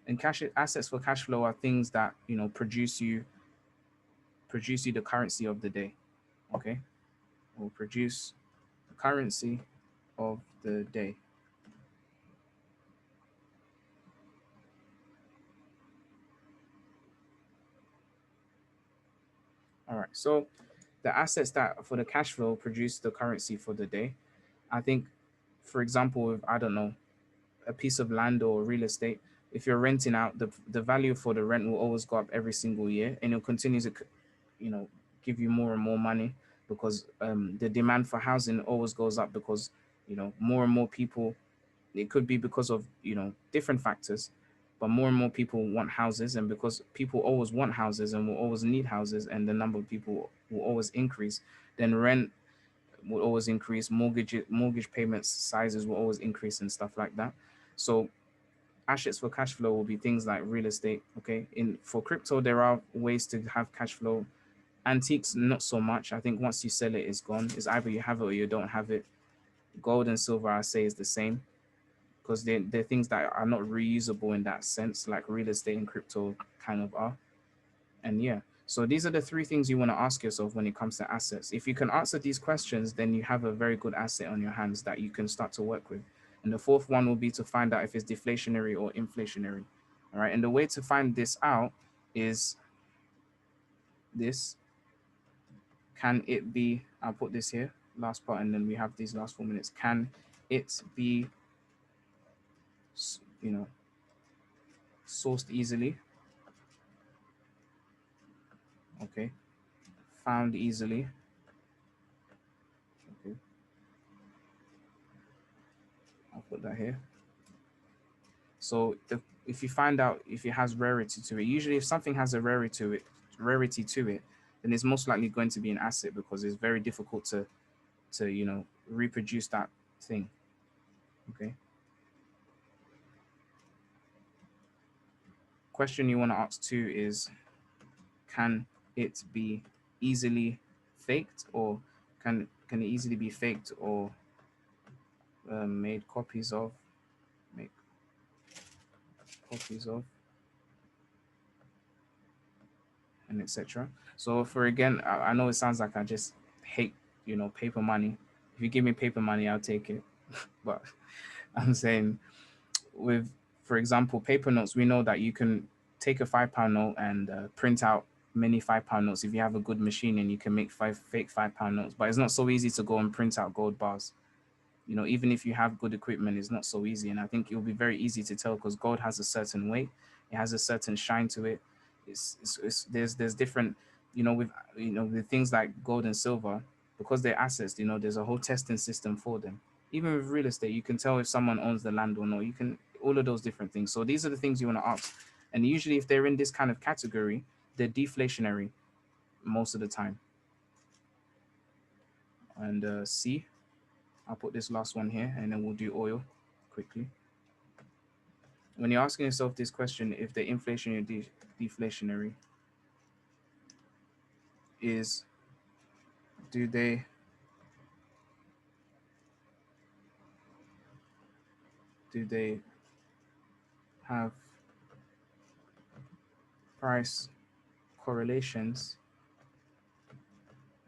And cash assets for cash flow are things that produce you the currency of the day. Okay. Or produce the currency of the day. All right. So the assets that for the cash flow produce the currency for the day. I think, for example, if I don't know, a piece of land or real estate, if you're renting out, the value for the rent will always go up every single year, and it'll continue to, you know, give you more and more money because the demand for housing always goes up because more and more people. It could be because of different factors, but more and more people want houses, and because people always want houses and will always need houses, and the number of people will always increase, then rent will always increase, mortgage payments sizes will always increase and stuff like that. So assets for cash flow will be things like real estate. Okay, in for crypto there are ways to have cash flow. Antiques, not so much. I think once you sell it, it's gone. It's either you have it or you don't have it. Gold and silver, I say, is the same because they're things that are not reusable in that sense, like real estate and crypto kind of are. And yeah, so these are the three things you want to ask yourself when it comes to assets. If you can answer these questions, then you have a very good asset on your hands that you can start to work with. And the fourth one will be to find out if it's deflationary or inflationary. All right. And the way to find this out is this. Can it be, I'll put this here, last part, and then we have these last 4 minutes. Can it be, you know, sourced easily? Okay. Found easily. Okay. I'll put that here. So if you find out if it has rarity to it, usually if something has a rarity to it, then it's most likely going to be an asset because it's very difficult to reproduce that thing. Okay. question you want to ask too is, can it be easily faked, or can it easily be faked or made copies of, make copies of, and etc. So for again, I know it sounds like I just hate, paper money. If you give me paper money, I'll take it. But I'm saying with, for example, paper notes, we know that you can take a £5 note and print out many £5 notes if you have a good machine, and you can make five fake £5 notes. But it's not so easy to go and print out gold bars. Even if you have good equipment, it's not so easy. And I think it'll be very easy to tell because gold has a certain weight, it has a certain shine to it. There's different, with with things like gold and silver, because they're assets. There's a whole testing system for them. Even with real estate, you can tell if someone owns the land or not. You can, all of those different things. So these are the things you want to ask. And usually, if they're in this kind of category, they're deflationary most of the time. And C, I'll put this last one here, and then we'll do oil quickly. When you're asking yourself this question, if the inflationary deflationary, is, do they do they have price correlations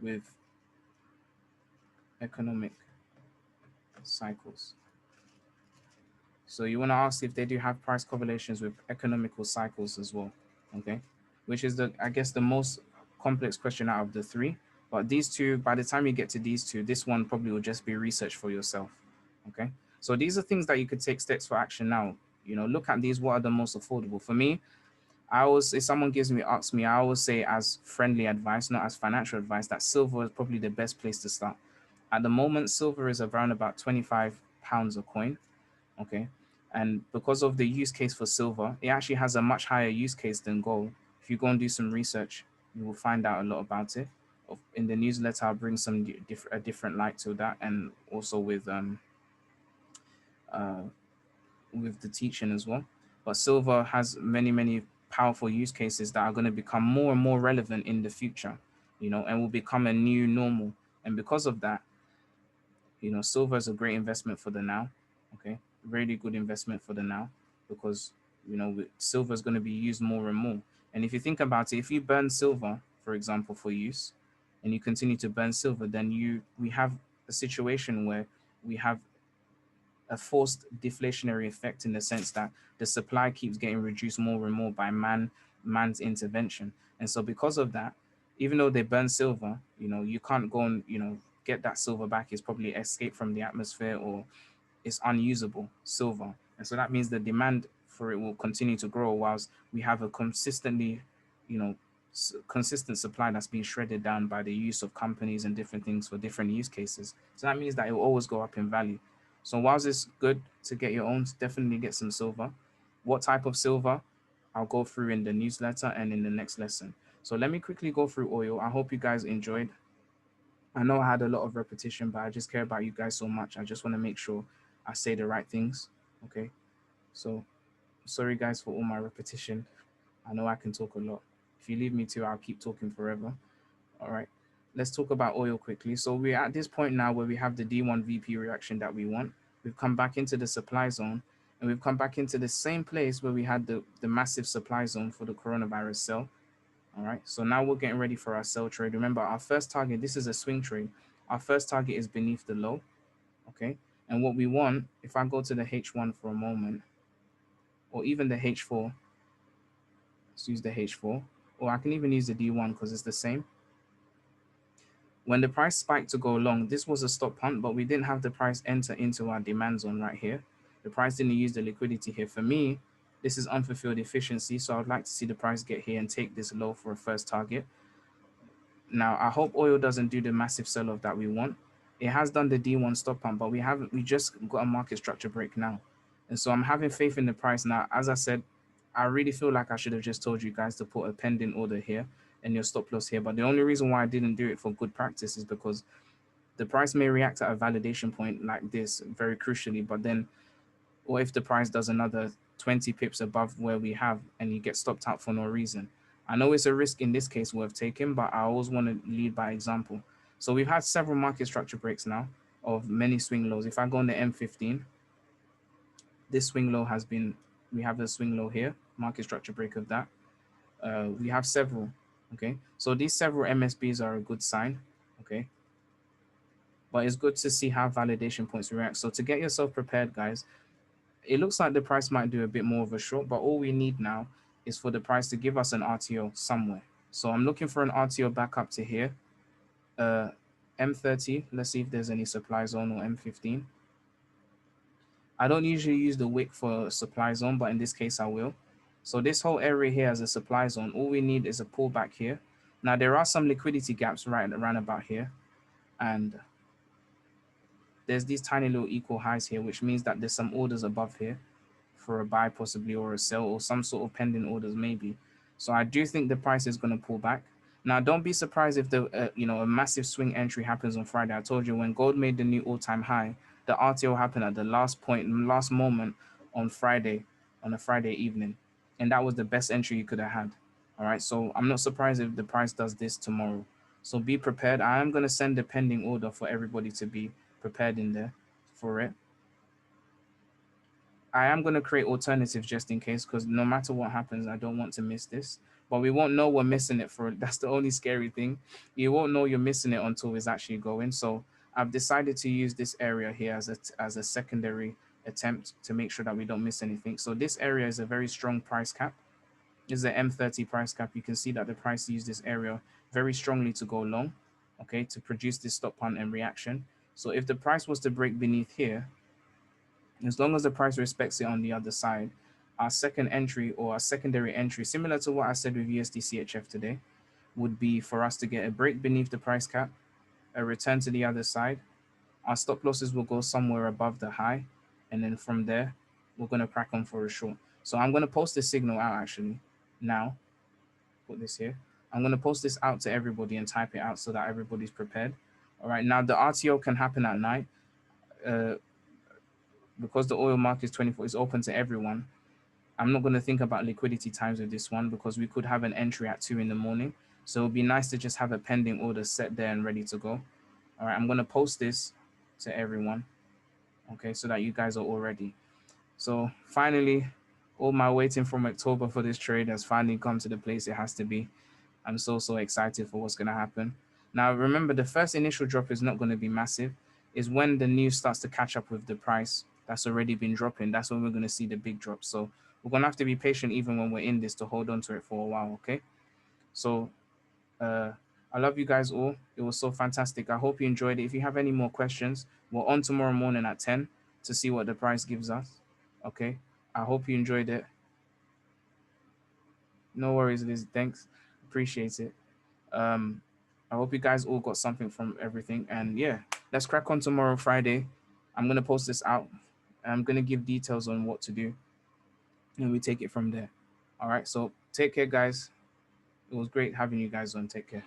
with economic cycles? So you want to ask if they do have price correlations with economical cycles as well, okay? Which is I guess the most complex question out of the three. But these two, by the time you get to these two, this one probably will just be research for yourself, okay? So these are things that you could take steps for action now. Look at these. What are the most affordable? For me, I always, if someone asks me, I always say as friendly advice, not as financial advice, that silver is probably the best place to start. At the moment, silver is around about £25 a coin. Okay. And because of the use case for silver, it actually has a much higher use case than gold. If you go and do some research, you will find out a lot about it. In the newsletter, I'll bring a different light to that, and also uh, with the teaching as well. But silver has many powerful use cases that are going to become more and more relevant in the future, and will become a new normal. And because of that, silver is a great investment for the now. Okay, really good investment for the now, because silver is going to be used more and more. And if you think about it, if you burn silver, for example, for use, and you continue to burn silver, then we have a situation where we have a forced deflationary effect, in the sense that the supply keeps getting reduced more and more by man's intervention. And so because of that, even though they burn silver, you can't go and get that silver back. It's probably escaped from the atmosphere, or it's unusable silver. And so that means the demand for it will continue to grow, whilst we have a you know consistent supply that's being shredded down by the use of companies and different things for different use cases. So that means that it will always go up in value. So whilst it's good to get your own, definitely get some silver. What type of silver? I'll go through in the newsletter and in the next lesson. So let me quickly go through oil. I hope you guys enjoyed. I know I had a lot of repetition, but I just care about you guys so much. I just want to make sure I say the right things. Okay. So sorry guys for all my repetition. I know I can talk a lot. If you leave me to, I'll keep talking forever. All right. Let's talk about oil quickly. So we're at this point now where we have the D1 VP reaction that we want. We've come back into the supply zone, and we've come back into the same place where we had the massive supply zone for the coronavirus sell. All right. So now we're getting ready for our sell trade. Remember, our first target, this is a swing trade. Our first target is beneath the low. Okay. And what we want, if I go to the H1 for a moment, or even the H4, let's use the H4, or I can even use the D1 because it's the same. When the price spiked to go long, this was a stop hunt, but we didn't have the price enter into our demand zone right here. The price didn't use the liquidity here. For me, this is unfulfilled efficiency, so I'd like to see the price get here and take this low for a first target. Now, I hope oil doesn't do the massive sell-off that we want. It has done the D1 stop hunt, but we just got a market structure break now. And so I'm having faith in the price now. As I said, I really feel like I should have just told you guys to put a pending order here and your stop loss here. But the only reason why I didn't do it for good practice is because the price may react at a validation point like this very crucially, but then what if the price does another 20 pips above where we have, and you get stopped out for no reason. I know it's a risk in this case worth taking, but I always want to lead by example. So we've had several market structure breaks now of many swing lows. If I go on the M15, this swing low has been, we have a swing low here, market structure break of that. We have several, okay? So these several MSBs are a good sign, okay? But it's good to see how validation points react. So to get yourself prepared, guys, it looks like the price might do a bit more of a short, but all we need now is for the price to give us an RTO somewhere. So I'm looking for an RTO back up to here. M30, let's see if there's any supply zone, or M15. I don't usually use the wick for supply zone, but in this case I will. So this whole area here has a supply zone. All we need is a pullback here. Now there are some liquidity gaps right around about here, and there's these tiny little equal highs here, which means that there's some orders above here for a buy possibly, or a sell, or some sort of pending orders maybe. So I do think the price is going to pull back. Now don't be surprised if the a massive swing entry happens on Friday. I told you when gold made the new all-time high, the RTO happened at the last point, last moment on Friday, on a Friday evening, and that was the best entry you could have had. All right, so I'm not surprised if the price does this tomorrow. So be prepared. I am going to send a pending order for everybody to be prepared in there for it. I am going to create alternatives just in case, because no matter what happens, I don't want to miss this. But we won't know we're missing it for, that's the only scary thing. You won't know you're missing it until it's actually going. So I've decided to use this area here as a secondary attempt to make sure that we don't miss anything. So this area is a very strong price cap. This is the M30 price cap. You can see that the price used this area very strongly to go long, okay, to produce this stop hunt and reaction. So if the price was to break beneath here, as long as the price respects it on the other side, our second entry, or our secondary entry, similar to what I said with USD CHF today, would be for us to get a break beneath the price cap, a return to the other side. Our stop losses will go somewhere above the high, and then from there, we're going to crack on for a short. So I'm going to post this signal out actually now. Put this here. I'm going to post this out to everybody and type it out so that everybody's prepared. All right, now the RTO can happen at night. Because the oil market is 24, is open to everyone. I'm not going to think about liquidity times with this one, because we could have an entry at 2 in the morning. So it would be nice to just have a pending order set there and ready to go. All right, I'm going to post this to everyone, okay, so that you guys are all ready. So finally, all my waiting from October for this trade has finally come to the place it has to be. I'm so excited for what's going to happen. Now, remember, the first initial drop is not going to be massive. Is when the news starts to catch up with the price that's already been dropping. That's when we're going to see the big drop. So we're going to have to be patient even when we're in this to hold on to it for a while, okay? So I love you guys all. It was so fantastic. I hope you enjoyed it. If you have any more questions, we're on tomorrow morning at 10 to see what the price gives us, okay? I hope you enjoyed it. No worries, Liz. Thanks. Appreciate it. I hope you guys all got something from everything. And yeah, let's crack on tomorrow, Friday. I'm going to post this out. I'm going to give details on what to do, and we take it from there. All right. So take care, guys. It was great having you guys on. Take care.